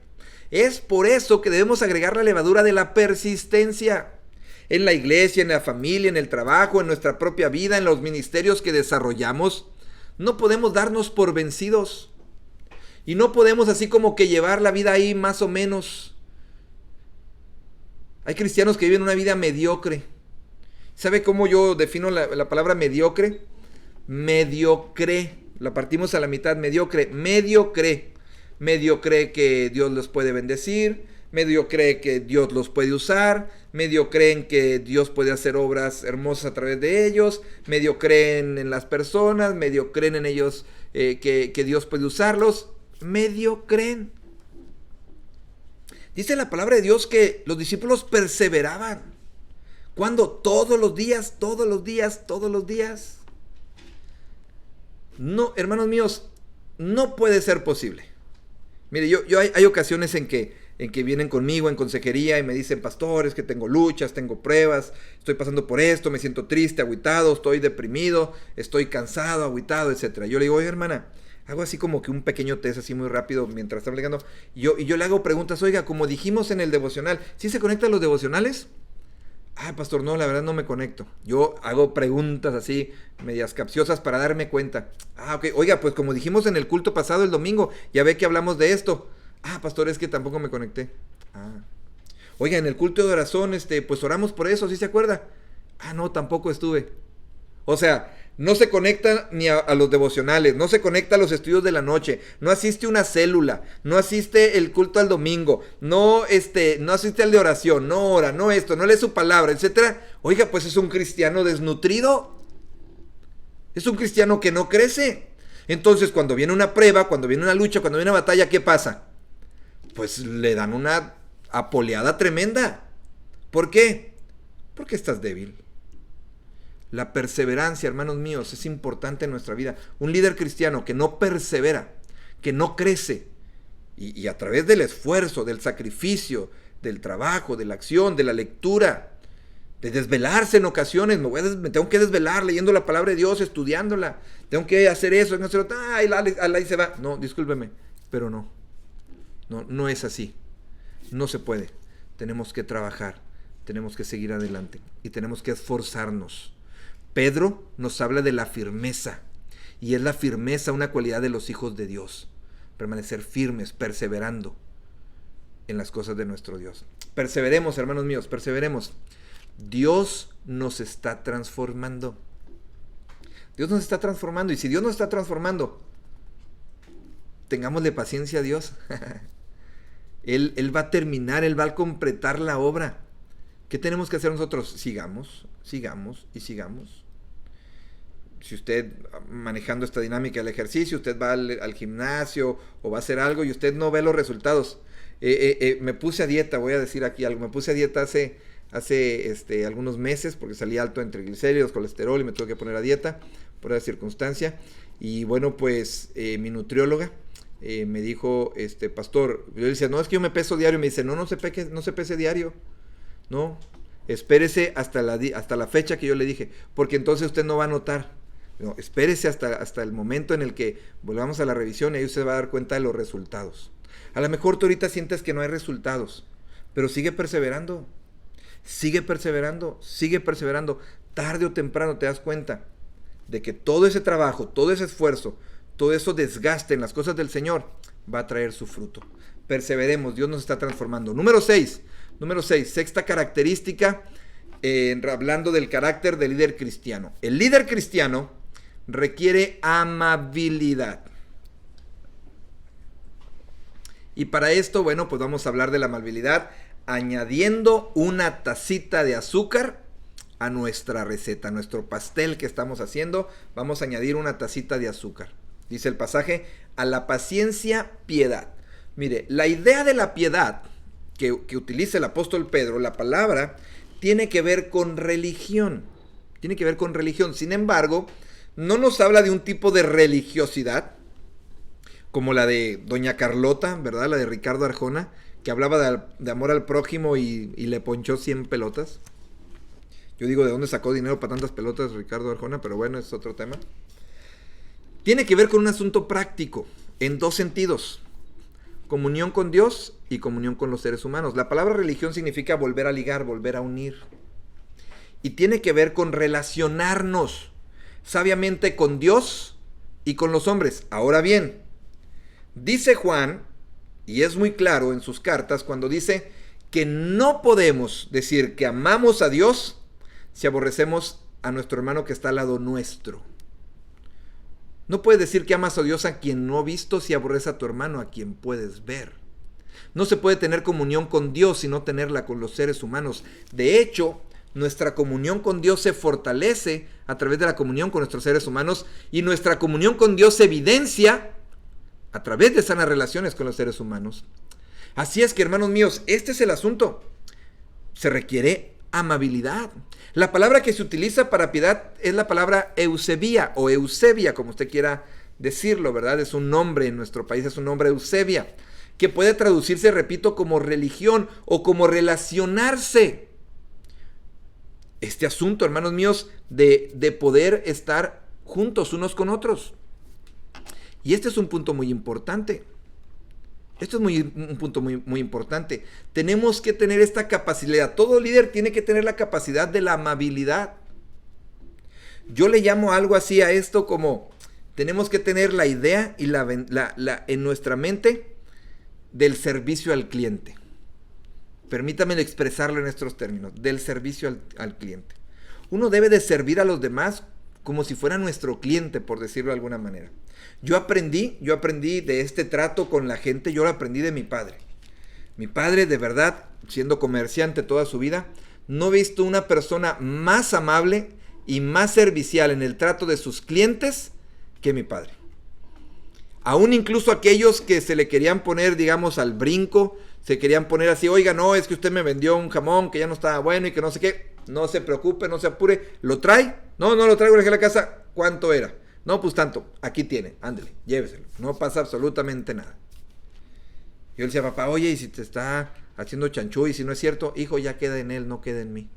Es por eso que debemos agregar la levadura de la persistencia. En la iglesia, en la familia, en el trabajo, en nuestra propia vida, en los ministerios que desarrollamos, no podemos darnos por vencidos. Y no podemos así como que llevar la vida ahí más o menos. Hay cristianos que viven una vida mediocre. ¿Sabe cómo yo defino la palabra mediocre? Mediocre. La partimos a la mitad, mediocre. Mediocre. Medio cree que Dios los puede bendecir, medio cree que Dios los puede usar, medio creen que Dios puede hacer obras hermosas a través de ellos, medio creen en las personas, medio creen en ellos que Dios puede usarlos, medio creen. Dice la palabra de Dios que los discípulos perseveraban. ¿Cuándo? Todos los días, todos los días, todos los días. No, hermanos míos, no puede ser posible. Mire, hay ocasiones en que vienen conmigo en consejería y me dicen, pastor, es que tengo luchas, tengo pruebas, estoy pasando por esto, me siento triste, agüitado, estoy deprimido, estoy cansado, agüitado, etc. Yo le digo, oye, hermana, hago así como que un pequeño test así muy rápido mientras estamos ligando. Y yo le hago preguntas, oiga, como dijimos en el devocional, ¿sí se conectan los devocionales? Ah, pastor, no, la verdad no me conecto. Yo hago preguntas así, medias capciosas para darme cuenta. Ah, ok. Oiga, pues como dijimos en el culto pasado el domingo, ya ve que hablamos de esto. Ah, pastor, es que tampoco me conecté. Ah. Oiga, en el culto de oración, pues oramos por eso, ¿sí se acuerda? Ah, no, tampoco estuve. O sea, no se conecta ni a los devocionales, no se conecta a los estudios de la noche, no asiste una célula, no asiste el culto al domingo, no asiste al de oración, no ora, no esto, no lee su palabra, etcétera. Oiga, pues es un cristiano desnutrido. Es un cristiano que no crece. Entonces, cuando viene una prueba, cuando viene una lucha, cuando viene una batalla, ¿qué pasa? Pues le dan una apoleada tremenda. ¿Por qué? Porque estás débil. La perseverancia, hermanos míos, es importante en nuestra vida. Un líder cristiano que no persevera, que no crece, y a través del esfuerzo, del sacrificio, del trabajo, de la acción, de la lectura, de desvelarse en ocasiones, me tengo que desvelar leyendo la palabra de Dios, estudiándola, tengo que hacer eso, tengo que hacer otro, ahí se va. No, discúlpeme, pero no es así. No se puede. Tenemos que trabajar, tenemos que seguir adelante y tenemos que esforzarnos. Pedro nos habla de la firmeza, y es la firmeza una cualidad de los hijos de Dios. Permanecer firmes, perseverando en las cosas de nuestro Dios. Perseveremos, hermanos míos, perseveremos. Dios nos está transformando. Dios nos está transformando, y si Dios nos está transformando, tengámosle paciencia a Dios. Él va a terminar, Él va a completar la obra. ¿Qué tenemos que hacer nosotros? Sigamos y sigamos. Si usted, manejando esta dinámica del ejercicio, usted va al gimnasio o va a hacer algo y usted no ve los resultados. Me puse a dieta, voy a decir aquí algo. Me puse a dieta hace algunos meses porque salí alto en triglicéridos, colesterol, y me tuve que poner a dieta por esa circunstancia. Y bueno, pues mi nutrióloga me dijo, pastor, yo le decía, no, es que yo me peso diario. Me dice, no se pese diario. No, espérese hasta la fecha que yo le dije, porque entonces usted no va a notar. No, espérese hasta el momento en el que volvamos a la revisión y ahí usted va a dar cuenta de los resultados. A lo mejor tú ahorita sientes que no hay resultados, pero sigue perseverando. Tarde o temprano te das cuenta de que todo ese trabajo, todo ese esfuerzo, todo eso desgaste en las cosas del Señor va a traer su fruto. Perseveremos, Dios nos está transformando. Número 6, sexta característica, hablando del carácter del líder cristiano. El líder cristiano requiere amabilidad. Y para esto, bueno, pues vamos a hablar de la amabilidad añadiendo una tacita de azúcar a nuestra receta, a nuestro pastel que estamos haciendo. Vamos a añadir una tacita de azúcar. Dice el pasaje, a la paciencia, piedad. Mire, la idea de la piedad que utiliza el apóstol Pedro, la palabra, tiene que ver con religión. Sin embargo, No nos habla de un tipo de religiosidad, como la de Doña Carlota, ¿verdad? La de Ricardo Arjona, que hablaba de amor al prójimo y le ponchó 100 pelotas. Yo digo, ¿de dónde sacó dinero para tantas pelotas Ricardo Arjona? Pero bueno, es otro tema. Tiene que ver con un asunto práctico, en dos sentidos. Comunión con Dios y comunión con los seres humanos. La palabra religión significa volver a ligar, volver a unir. Y tiene que ver con relacionarnos sabiamente con Dios y con los hombres. Ahora bien, dice Juan, y es muy claro en sus cartas, cuando dice que no podemos decir que amamos a Dios si aborrecemos a nuestro hermano que está al lado nuestro. No puedes decir que amas a Dios a quien no has visto si aborreces a tu hermano a quien puedes ver. No se puede tener comunión con Dios sino tenerla con los seres humanos. De hecho, nuestra comunión con Dios se fortalece a través de la comunión con nuestros seres humanos y nuestra comunión con Dios se evidencia a través de sanas relaciones con los seres humanos. Así es que, hermanos míos, este es el asunto. Se requiere amabilidad. La palabra que se utiliza para piedad es la palabra Eusebia o Eusebia, como usted quiera decirlo, ¿verdad? Es un nombre en nuestro país, es un nombre Eusebia, que puede traducirse, repito, como religión o como relacionarse. Este asunto, hermanos míos, de poder estar juntos unos con otros. Y este es un punto muy importante. Esto es un punto muy importante. Tenemos que tener esta capacidad. Todo líder tiene que tener la capacidad de la amabilidad. Yo le llamo algo así a esto como tenemos que tener la idea y en nuestra mente del servicio al cliente. Permítame expresarlo en estos términos, del servicio al cliente. Uno debe de servir a los demás como si fuera nuestro cliente, por decirlo de alguna manera. Yo aprendí de este trato con la gente, yo lo aprendí de mi padre. Mi padre, de verdad, siendo comerciante toda su vida, no he visto una persona más amable y más servicial en el trato de sus clientes que mi padre. Aún incluso aquellos que se le querían poner, digamos, al brinco, se querían poner así, oiga, no, es que usted me vendió un jamón que ya no estaba bueno y que no sé qué, no se preocupe, no se apure, ¿lo trae? No lo traigo, le dejé a la casa, ¿cuánto era? No, pues tanto, aquí tiene, ándele, lléveselo, no pasa absolutamente nada. Yo le decía, papá, oye, y si te está haciendo chanchú y si no es cierto, hijo, ya queda en él, no queda en mí.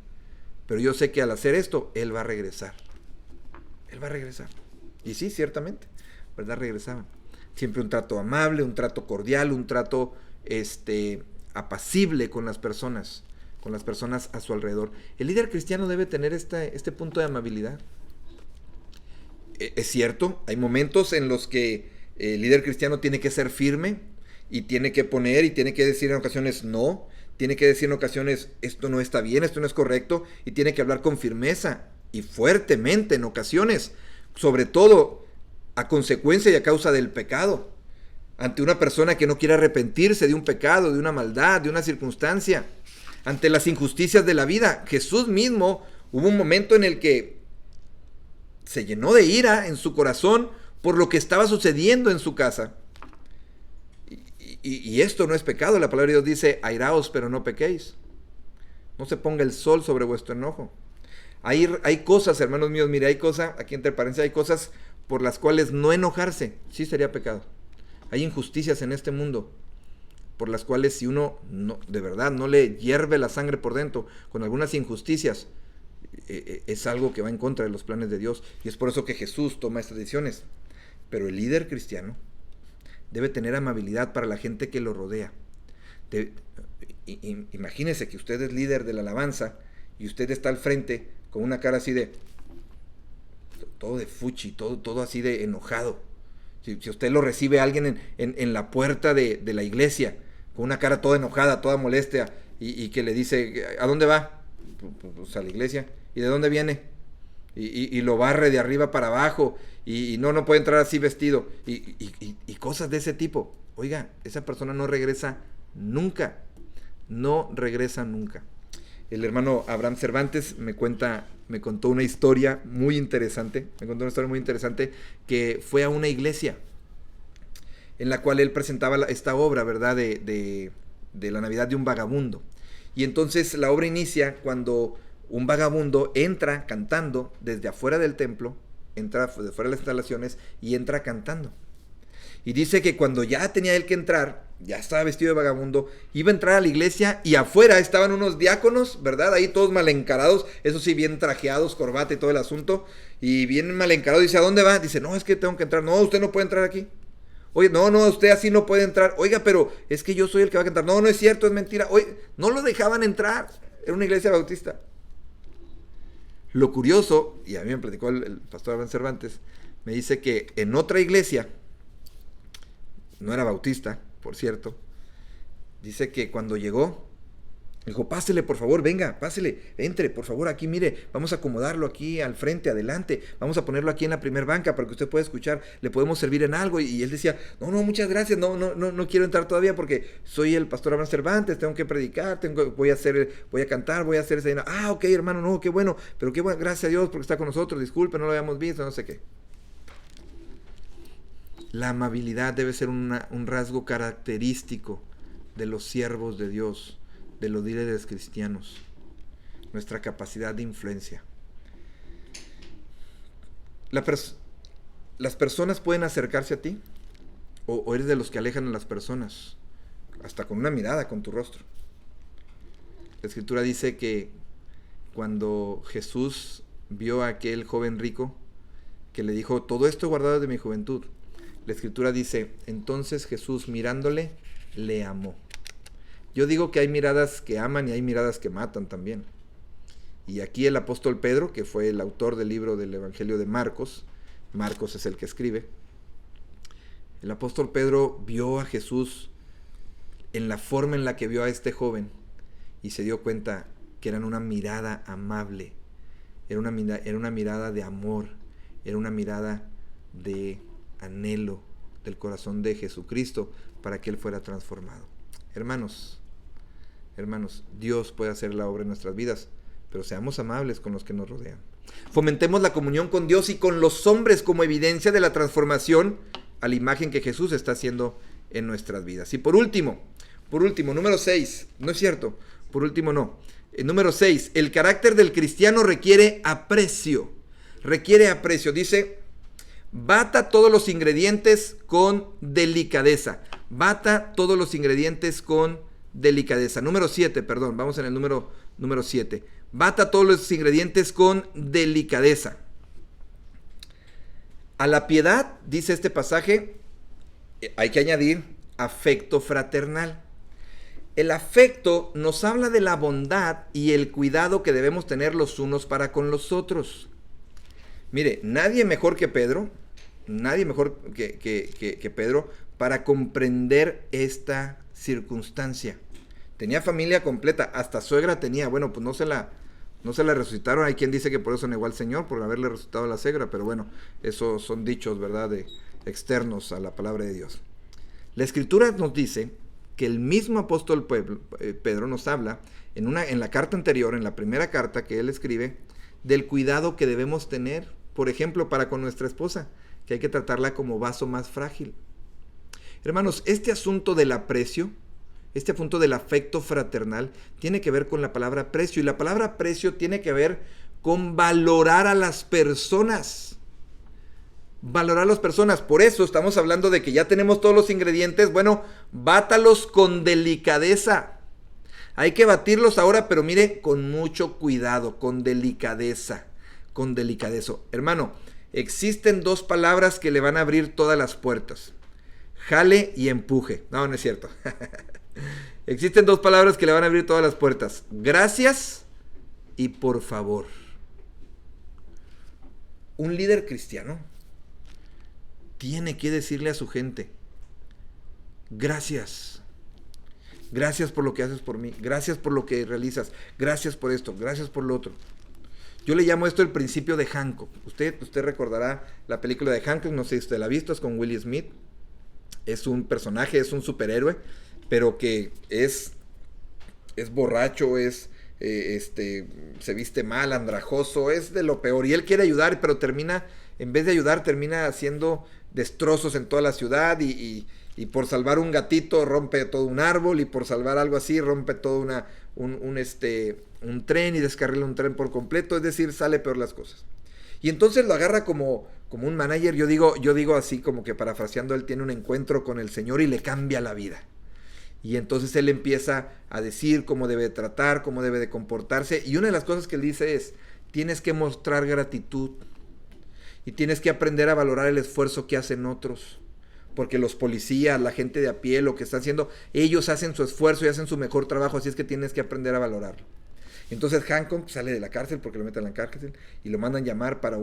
Pero yo sé que al hacer esto, él va a regresar. Él va a regresar. Y sí, ciertamente, ¿verdad? Regresaba. Siempre un trato amable, un trato cordial, un trato apacible con las personas a su alrededor. El líder cristiano debe tener este punto de amabilidad. Es cierto, hay momentos en los que el líder cristiano tiene que ser firme y tiene que poner y tiene que decir en ocasiones no, tiene que decir en ocasiones esto no está bien, esto no es correcto y tiene que hablar con firmeza y fuertemente en ocasiones, sobre todo a consecuencia y a causa del pecado, ante una persona que no quiere arrepentirse de un pecado, de una maldad, de una circunstancia, ante las injusticias de la vida. Jesús mismo hubo un momento en el que se llenó de ira en su corazón por lo que estaba sucediendo en su casa. Y esto no es pecado. La palabra de Dios dice, airaos, pero no pequéis. No se ponga el sol sobre vuestro enojo. Hay cosas, hermanos míos, mire, hay cosas, aquí entre paréntesis, hay cosas por las cuales no enojarse, sí sería pecado. Hay injusticias en este mundo por las cuales si uno de verdad no le hierve la sangre por dentro con algunas injusticias, es algo que va en contra de los planes de Dios. Y es por eso que Jesús toma estas decisiones. Pero el líder cristiano debe tener amabilidad para la gente que lo rodea. Imagínese que usted es líder de la alabanza y usted está al frente con una cara así de todo de fuchi, todo así de enojado. Si usted lo recibe a alguien en la puerta de la iglesia con una cara toda enojada, toda molestia y que le dice, ¿a dónde va? Pues a la iglesia. ¿Y de dónde viene? Y lo barre de arriba para abajo y no puede entrar así vestido y cosas de ese tipo. Oiga, esa persona no regresa nunca. El hermano Abraham Cervantes me contó una historia muy interesante. Que fue a una iglesia en la cual él presentaba esta obra, ¿verdad? De la Navidad de un vagabundo. Y entonces la obra inicia cuando un vagabundo entra cantando desde afuera del templo entra de fuera de las instalaciones y entra cantando. Y dice que cuando ya tenía él que entrar, ya estaba vestido de vagabundo, iba a entrar a la iglesia y afuera estaban unos diáconos, ¿verdad? Ahí todos mal encarados, eso sí, bien trajeados, corbata y todo el asunto, y bien mal encarados. Dice, ¿a dónde va? Dice, no, es que tengo que entrar. No, usted no puede entrar aquí. Oye, no, usted así no puede entrar. Oiga, pero es que yo soy el que va a cantar. No, no es cierto, es mentira. Oye, no lo dejaban entrar. Era una iglesia bautista. Lo curioso, y a mí me platicó el pastor Abraham Cervantes, me dice que en otra iglesia, no era bautista, por cierto, dice que cuando llegó, dijo, pásele por favor, venga, pásele, entre, por favor, aquí mire, vamos a acomodarlo aquí al frente, adelante, vamos a ponerlo aquí en la primer banca para que usted pueda escuchar, le podemos servir en algo. Y él decía, no, muchas gracias, no quiero entrar todavía porque soy el pastor Abraham Cervantes, tengo que predicar, voy a cantar, voy a hacer ese. Ah, ok, hermano, no, qué bueno, pero qué bueno, gracias a Dios porque está con nosotros, disculpe, no lo habíamos visto, no sé qué. La amabilidad debe ser un rasgo característico de los siervos de Dios, de los líderes cristianos, nuestra capacidad de influencia. ¿Las personas pueden acercarse a ti? ¿O eres de los que alejan a las personas? Hasta con una mirada, con tu rostro. La Escritura dice que cuando Jesús vio a aquel joven rico, que le dijo, todo esto he guardado de mi juventud, la Escritura dice, entonces Jesús mirándole, le amó. Yo digo que hay miradas que aman y hay miradas que matan también. Y aquí el apóstol Pedro, que fue el autor del libro del Evangelio de Marcos es el que escribe, el apóstol Pedro vio a Jesús en la forma en la que vio a este joven y se dio cuenta que era una mirada amable, era una mirada de amor, era una mirada de anhelo del corazón de Jesucristo para que él fuera transformado. Hermanos, Dios puede hacer la obra en nuestras vidas, pero seamos amables con los que nos rodean. Fomentemos la comunión con Dios y con los hombres como evidencia de la transformación a la imagen que Jesús está haciendo en nuestras vidas. Y por último, número 6, no es cierto, por último no. Número 6, el carácter del cristiano requiere aprecio. Dice, bata todos los ingredientes con delicadeza. Número 7, perdón, vamos en el número 7. Bata todos los ingredientes con delicadeza. A la piedad, dice este pasaje, hay que añadir afecto fraternal. El afecto nos habla de la bondad y el cuidado que debemos tener los unos para con los otros. Mire, nadie mejor que Pedro para comprender esta circunstancia. Tenía familia completa, hasta suegra tenía. Bueno, pues no se la resucitaron. Hay quien dice que por eso negó al Señor, por haberle resucitado a la suegra, pero bueno, esos son dichos, ¿verdad?, externos a la palabra de Dios. La Escritura nos dice que el mismo apóstol Pedro nos habla en la carta anterior, en la primera carta que él escribe, del cuidado que debemos tener, por ejemplo, para con nuestra esposa, que hay que tratarla como vaso más frágil. Hermanos, este asunto del aprecio, este asunto del afecto fraternal, tiene que ver con la palabra precio, y la palabra precio tiene que ver con valorar a las personas. Valorar a las personas. Por eso estamos hablando de que ya tenemos todos los ingredientes. Bueno, bátalos con delicadeza. Hay que batirlos ahora, pero mire, con mucho cuidado, con delicadeza. Hermano, existen dos palabras que le van a abrir todas las puertas: jale y empuje. No es cierto. Existen dos palabras que le van a abrir todas las puertas: gracias y por favor. Un líder cristiano tiene que decirle a su gente: gracias por lo que haces por mí, gracias por lo que realizas, gracias por esto, gracias por lo otro. Yo le llamo esto el principio de Hancock. Usted recordará la película de Hancock, no sé si usted la ha visto, es con Will Smith. Es un personaje, es un superhéroe, pero que es borracho, se viste mal, andrajoso, es de lo peor. Y él quiere ayudar, pero en vez de ayudar, termina haciendo destrozos en toda la ciudad y por salvar un gatito rompe todo un árbol, y por salvar algo así rompe todo un tren y descarrila un tren por completo. Es decir, sale peor las cosas. Y entonces lo agarra como un manager. Yo digo así como que parafraseando, él tiene un encuentro con el Señor y le cambia la vida. Y entonces él empieza a decir cómo debe tratar, cómo debe de comportarse. Y una de las cosas que él dice es, tienes que mostrar gratitud. Y tienes que aprender a valorar el esfuerzo que hacen otros. Porque los policías, la gente de a pie, lo que están haciendo, ellos hacen su esfuerzo y hacen su mejor trabajo. Así es que tienes que aprender a valorarlo. Entonces Hancock sale de la cárcel porque lo meten en la cárcel y lo mandan llamar para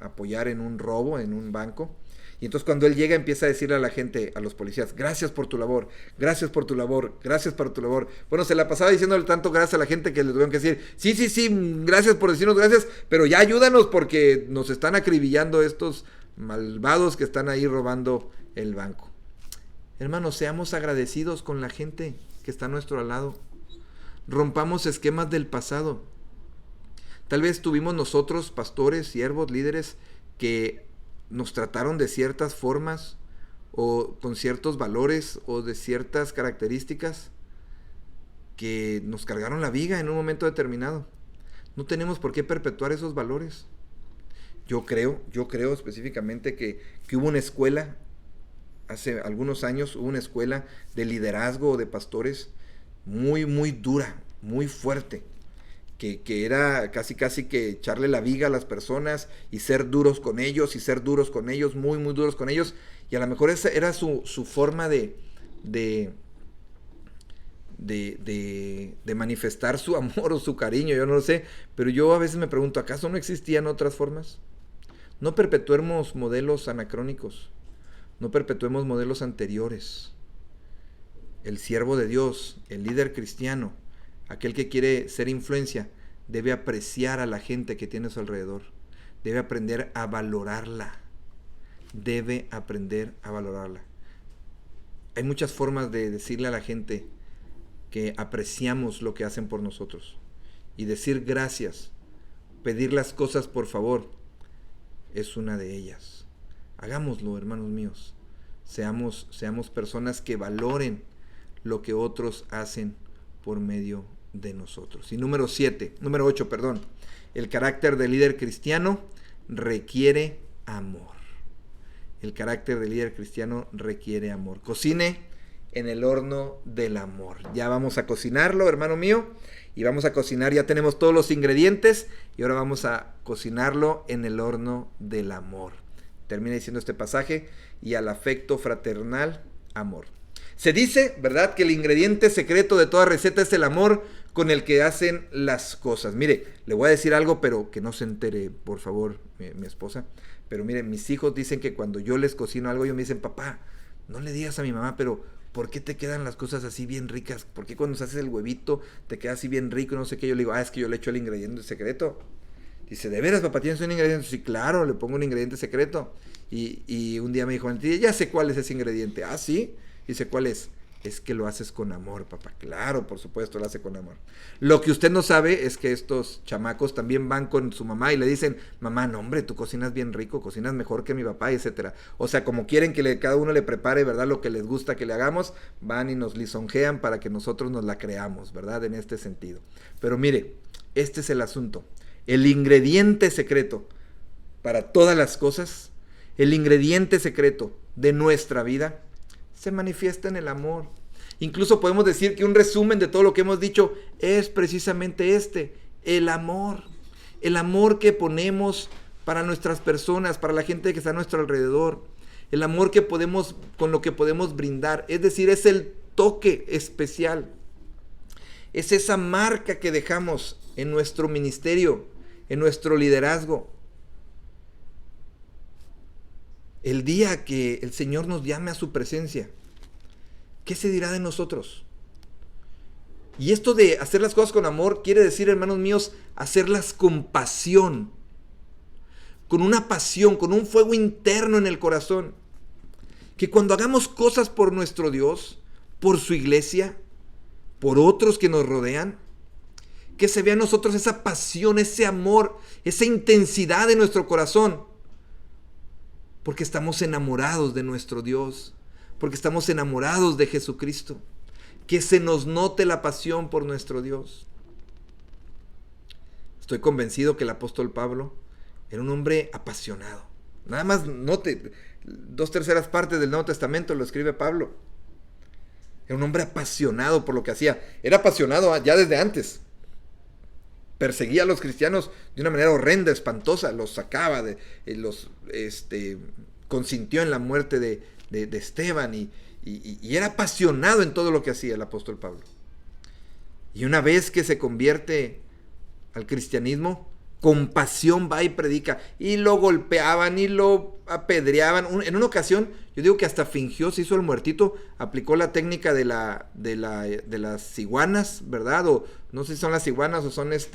apoyar en un robo, en un banco. Y entonces cuando él llega empieza a decirle a la gente, a los policías, gracias por tu labor, gracias por tu labor, gracias por tu labor. Bueno, se la pasaba diciéndole tanto gracias a la gente que le tuvieron que decir, sí, gracias por decirnos gracias, pero ya ayúdanos porque nos están acribillando estos malvados que están ahí robando el banco. Hermanos, seamos agradecidos con la gente que está a nuestro lado. Rompamos esquemas del pasado. Tal vez tuvimos nosotros, pastores, siervos, líderes, que nos trataron de ciertas formas o con ciertos valores o de ciertas características que nos cargaron la viga en un momento determinado. No tenemos por qué perpetuar esos valores. Yo creo específicamente que hubo una escuela, hace algunos años hubo una escuela de liderazgo de pastores muy, muy dura, muy fuerte, que era casi que echarle la viga a las personas y ser duros con ellos, muy, muy duros con ellos, y a lo mejor esa era su forma de manifestar su amor o su cariño, yo no lo sé, pero yo a veces me pregunto, ¿acaso no existían otras formas? No perpetuemos modelos anacrónicos, no perpetuemos modelos anteriores. El siervo de Dios, el líder cristiano, aquel que quiere ser influencia, debe apreciar a la gente que tiene a su alrededor. Debe aprender a valorarla. Hay muchas formas de decirle a la gente que apreciamos lo que hacen por nosotros. Y decir gracias, pedir las cosas por favor, es una de ellas. Hagámoslo, hermanos míos. Seamos personas que valoren lo que otros hacen por medio de nosotros. Y número 8, el carácter del líder cristiano requiere amor. El carácter del líder cristiano requiere amor. Cocine en el horno del amor. Ya vamos a cocinarlo, hermano mío, y vamos a cocinar, ya tenemos todos los ingredientes y ahora vamos a cocinarlo en el horno del amor. Termina diciendo este pasaje, y al afecto fraternal, amor. Se dice, ¿verdad?, que el ingrediente secreto de toda receta es el amor con el que hacen las cosas. Mire, le voy a decir algo, pero que no se entere, por favor, mi esposa. Pero mire, mis hijos dicen que cuando yo les cocino algo, ellos me dicen, papá, no le digas a mi mamá, pero ¿por qué te quedan las cosas así bien ricas? ¿Por qué cuando se hace el huevito te queda así bien rico y no sé qué? Yo le digo, es que yo le echo el ingrediente secreto. Dice, ¿de veras, papá, tienes un ingrediente? Sí, claro, le pongo un ingrediente secreto. Y un día me dijo, ya sé cuál es ese ingrediente. Ah, ¿sí? Dice, ¿cuál es? Es que lo haces con amor, papá. Claro, por supuesto, lo hace con amor. Lo que usted no sabe es que estos chamacos también van con su mamá y le dicen, mamá, no, hombre, tú cocinas bien rico, cocinas mejor que mi papá, etcétera. O sea, como quieren que cada uno le prepare, ¿verdad?, lo que les gusta que le hagamos, van y nos lisonjean para que nosotros nos la creamos, ¿verdad?, en este sentido. Pero mire, este es el asunto. El ingrediente secreto para todas las cosas, el ingrediente secreto de nuestra vida, se manifiesta en el amor. Incluso podemos decir que un resumen de todo lo que hemos dicho es precisamente el amor. El amor que ponemos para nuestras personas, para la gente que está a nuestro alrededor. El amor con lo que podemos brindar. Es decir, es el toque especial. Es esa marca que dejamos en nuestro ministerio, en nuestro liderazgo. El día que el Señor nos llame a su presencia, ¿qué se dirá de nosotros? Y esto de hacer las cosas con amor quiere decir, hermanos míos, hacerlas con pasión, con una pasión, con un fuego interno en el corazón. Que cuando hagamos cosas por nuestro Dios, por su iglesia, por otros que nos rodean, que se vea en nosotros esa pasión, ese amor, esa intensidad de nuestro corazón. Porque estamos enamorados de nuestro Dios, porque estamos enamorados de Jesucristo. Que se nos note la pasión por nuestro Dios. Estoy convencido que el apóstol Pablo, Era un hombre apasionado. Nada más note, 2/3 partes del Nuevo Testamento lo escribe Pablo. Era un hombre apasionado por lo que hacía. Era apasionado ya desde antes. Perseguía a los cristianos de una manera horrenda, espantosa. Los sacaba, consintió en la muerte de Esteban. Y era apasionado en todo lo que hacía el apóstol Pablo. Y una vez que se convierte al cristianismo, con pasión va y predica. Y lo golpeaban y lo apedreaban. En una ocasión, yo digo que hasta fingió, se hizo el muertito, aplicó la técnica de las iguanas, ¿verdad? O no sé si son las iguanas o son los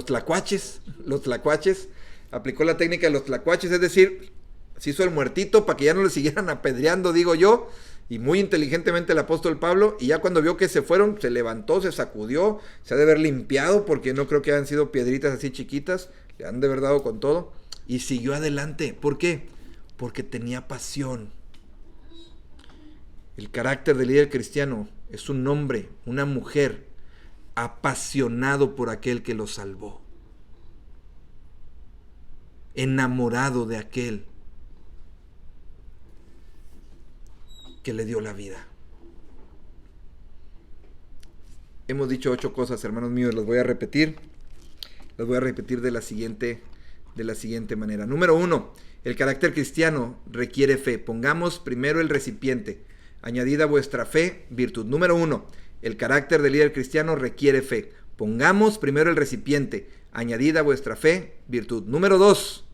tlacuaches. Los tlacuaches. Aplicó la técnica de los tlacuaches, es decir, se hizo el muertito para que ya no le siguieran apedreando, digo yo. Y muy inteligentemente el apóstol Pablo, y ya cuando vio que se fueron, se levantó, se sacudió, se ha de haber limpiado, porque no creo que hayan sido piedritas así chiquitas, le han de haber dado con todo, y siguió adelante. ¿Por qué? Porque tenía pasión. El carácter del líder cristiano es un hombre, una mujer, apasionado por aquel que lo salvó, enamorado de aquel que le dio la vida. Hemos dicho 8 cosas, hermanos míos, las voy a repetir. Las voy a repetir de la siguiente manera. Número 1, el carácter cristiano requiere fe. Pongamos primero el recipiente. Añadida a vuestra fe, virtud. Número 1, el carácter del líder cristiano requiere fe. Pongamos primero el recipiente. Añadida a vuestra fe, virtud. Número 2,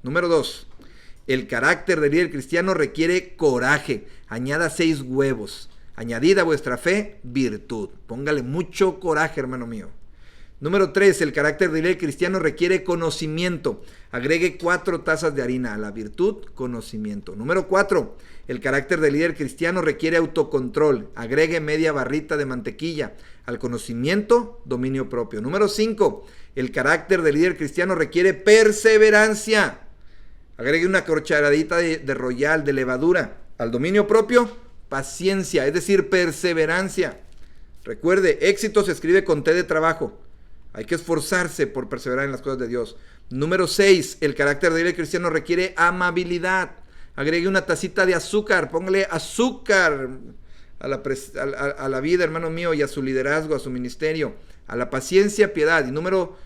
el carácter del líder cristiano requiere coraje. Añada 6 huevos. Añadida a vuestra fe, virtud. Póngale mucho coraje, hermano mío. Número 3, el carácter del líder cristiano requiere conocimiento. Agregue 4 tazas de harina. A la virtud, conocimiento. Número 4, el carácter del líder cristiano requiere autocontrol. Agregue media barrita de mantequilla. Al conocimiento, dominio propio. Número 5, el carácter del líder cristiano requiere perseverancia. Agregue una cucharadita de royal, de levadura. Al dominio propio, paciencia, es decir, perseverancia. Recuerde, éxito se escribe con T de trabajo. Hay que esforzarse por perseverar en las cosas de Dios. Número 6, el carácter del líder cristiano requiere amabilidad. Agregue una tacita de azúcar, póngale azúcar a la vida, hermano mío, y a su liderazgo, a su ministerio. A la paciencia, piedad. Y número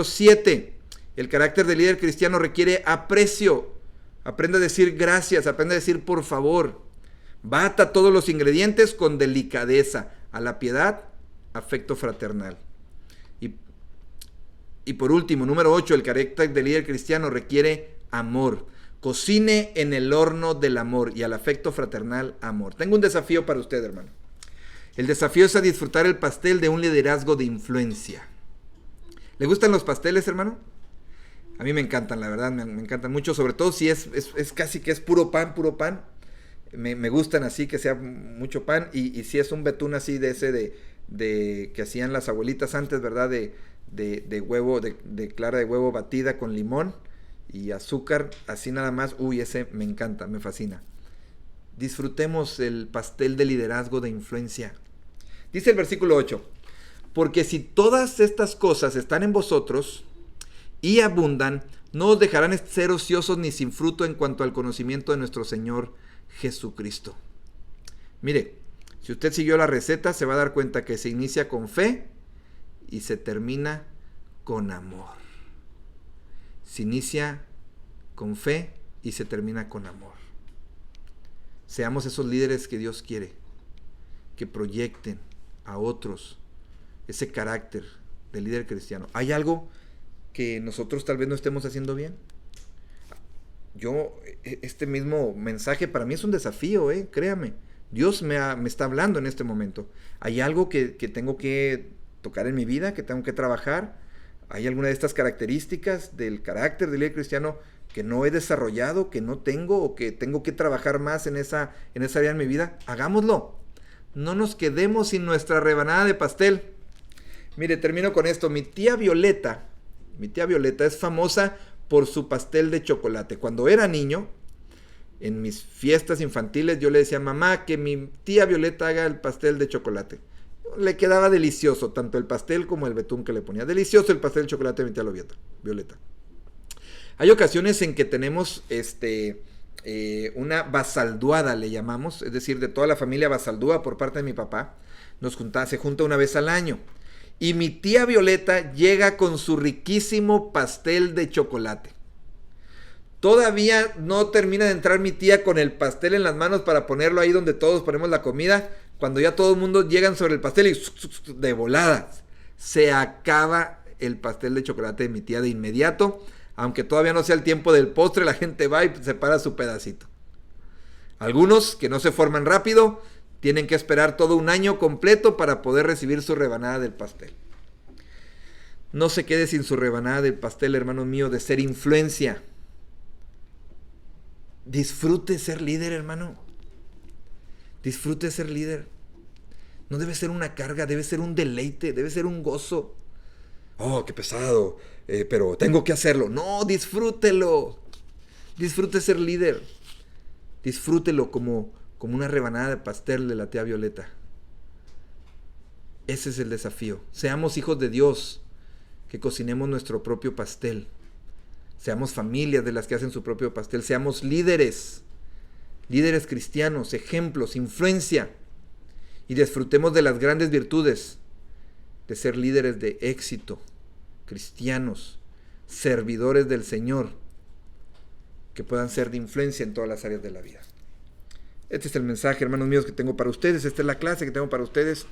7, el carácter del líder cristiano requiere aprecio. Aprende a decir gracias, aprende a decir por favor. Bata todos los ingredientes con delicadeza. A la piedad, afecto fraternal. Y por último, número 8, el carácter del líder cristiano requiere amor. Cocine en el horno del amor y al afecto fraternal, amor. Tengo un desafío para usted, hermano. El desafío es a disfrutar el pastel de un liderazgo de influencia. ¿Le gustan los pasteles, hermano? A mí me encantan, la verdad, me encantan mucho, sobre todo si es casi que es puro pan. Me gustan así, que sea mucho pan, y si es un betún así de ese de que hacían las abuelitas antes, ¿verdad? De huevo, de clara de huevo batida con limón y azúcar, así nada más. Uy, ese me encanta, me fascina. Disfrutemos el pastel de liderazgo de influencia. Dice el versículo 8, porque si todas estas cosas están en vosotros y abundan, no os dejarán ser ociosos ni sin fruto en cuanto al conocimiento de nuestro Señor Jesucristo. Mire, si usted siguió la receta, se va a dar cuenta que se inicia con fe y se termina con amor. Se inicia con fe y se termina con amor. Seamos esos líderes que Dios quiere, que proyecten a otros ese carácter de líder cristiano. ¿Hay algo que nosotros tal vez no estemos haciendo bien? Este mismo mensaje para mí es un desafío, créame. Dios me está hablando en este momento. ¿Hay algo que tengo que tocar en mi vida, que tengo que trabajar? ¿Hay alguna de estas características del carácter del líder cristiano que no he desarrollado, que no tengo, o que tengo que trabajar más en esa área en mi vida? Hagámoslo. No nos quedemos sin nuestra rebanada de pastel. Mire, termino con esto. Mi tía Violeta es famosa por su pastel de chocolate. Cuando era niño, en mis fiestas infantiles, yo le decía a mamá que mi tía Violeta haga el pastel de chocolate. Le quedaba delicioso, tanto el pastel como el betún que le ponía. Delicioso el pastel de chocolate de mi tía Violeta. Hay ocasiones en que tenemos una basalduada, le llamamos, es decir, de toda la familia basaldúa por parte de mi papá. Se junta una vez al año. Y mi tía Violeta llega con su riquísimo pastel de chocolate. Todavía no termina de entrar mi tía con el pastel en las manos para ponerlo ahí donde todos ponemos la comida, cuando ya todo el mundo llegan sobre el pastel y de volada se acaba el pastel de chocolate de mi tía de inmediato. Aunque todavía no sea el tiempo del postre, la gente va y separa su pedacito. Algunos que no se forman rápido tienen que esperar todo un año completo para poder recibir su rebanada del pastel. No se quede sin su rebanada del pastel, hermano mío, de ser influencia. Disfrute ser líder, hermano. Disfrute ser líder. No debe ser una carga, debe ser un deleite, debe ser un gozo. Oh, qué pesado, pero tengo que hacerlo. No, disfrútelo. Disfrute ser líder. Disfrútelo como una rebanada de pastel de la tía Violeta. Ese es el desafío. Seamos hijos de Dios, que cocinemos nuestro propio pastel. Seamos familias de las que hacen su propio pastel. Seamos líderes cristianos, ejemplos, influencia. Y disfrutemos de las grandes virtudes de ser líderes de éxito, cristianos, servidores del Señor, que puedan ser de influencia en todas las áreas de la vida. Este es el mensaje, hermanos míos, que tengo para ustedes. Esta es la clase que tengo para ustedes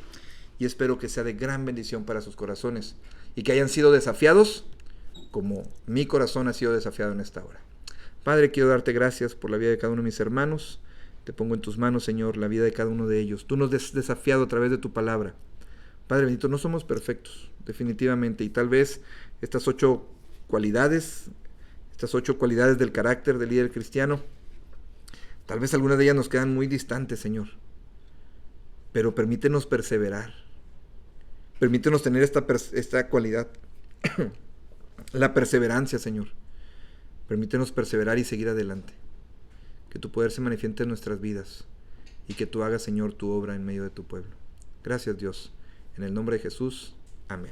y espero que sea de gran bendición para sus corazones y que hayan sido desafiados como mi corazón ha sido desafiado en esta hora. Padre, quiero darte gracias por la vida de cada uno de mis hermanos. Te pongo en tus manos, Señor, la vida de cada uno de ellos. Tú nos has desafiado a través de tu palabra. Padre bendito, no somos perfectos, definitivamente, y tal vez estas 8 cualidades del carácter del líder cristiano, tal vez algunas de ellas nos quedan muy distantes, Señor, pero permítenos perseverar, permítenos tener esta cualidad, la perseverancia, Señor, permítenos perseverar y seguir adelante, que tu poder se manifieste en nuestras vidas, y que tú hagas, Señor, tu obra en medio de tu pueblo. Gracias, Dios. En el nombre de Jesús, amén.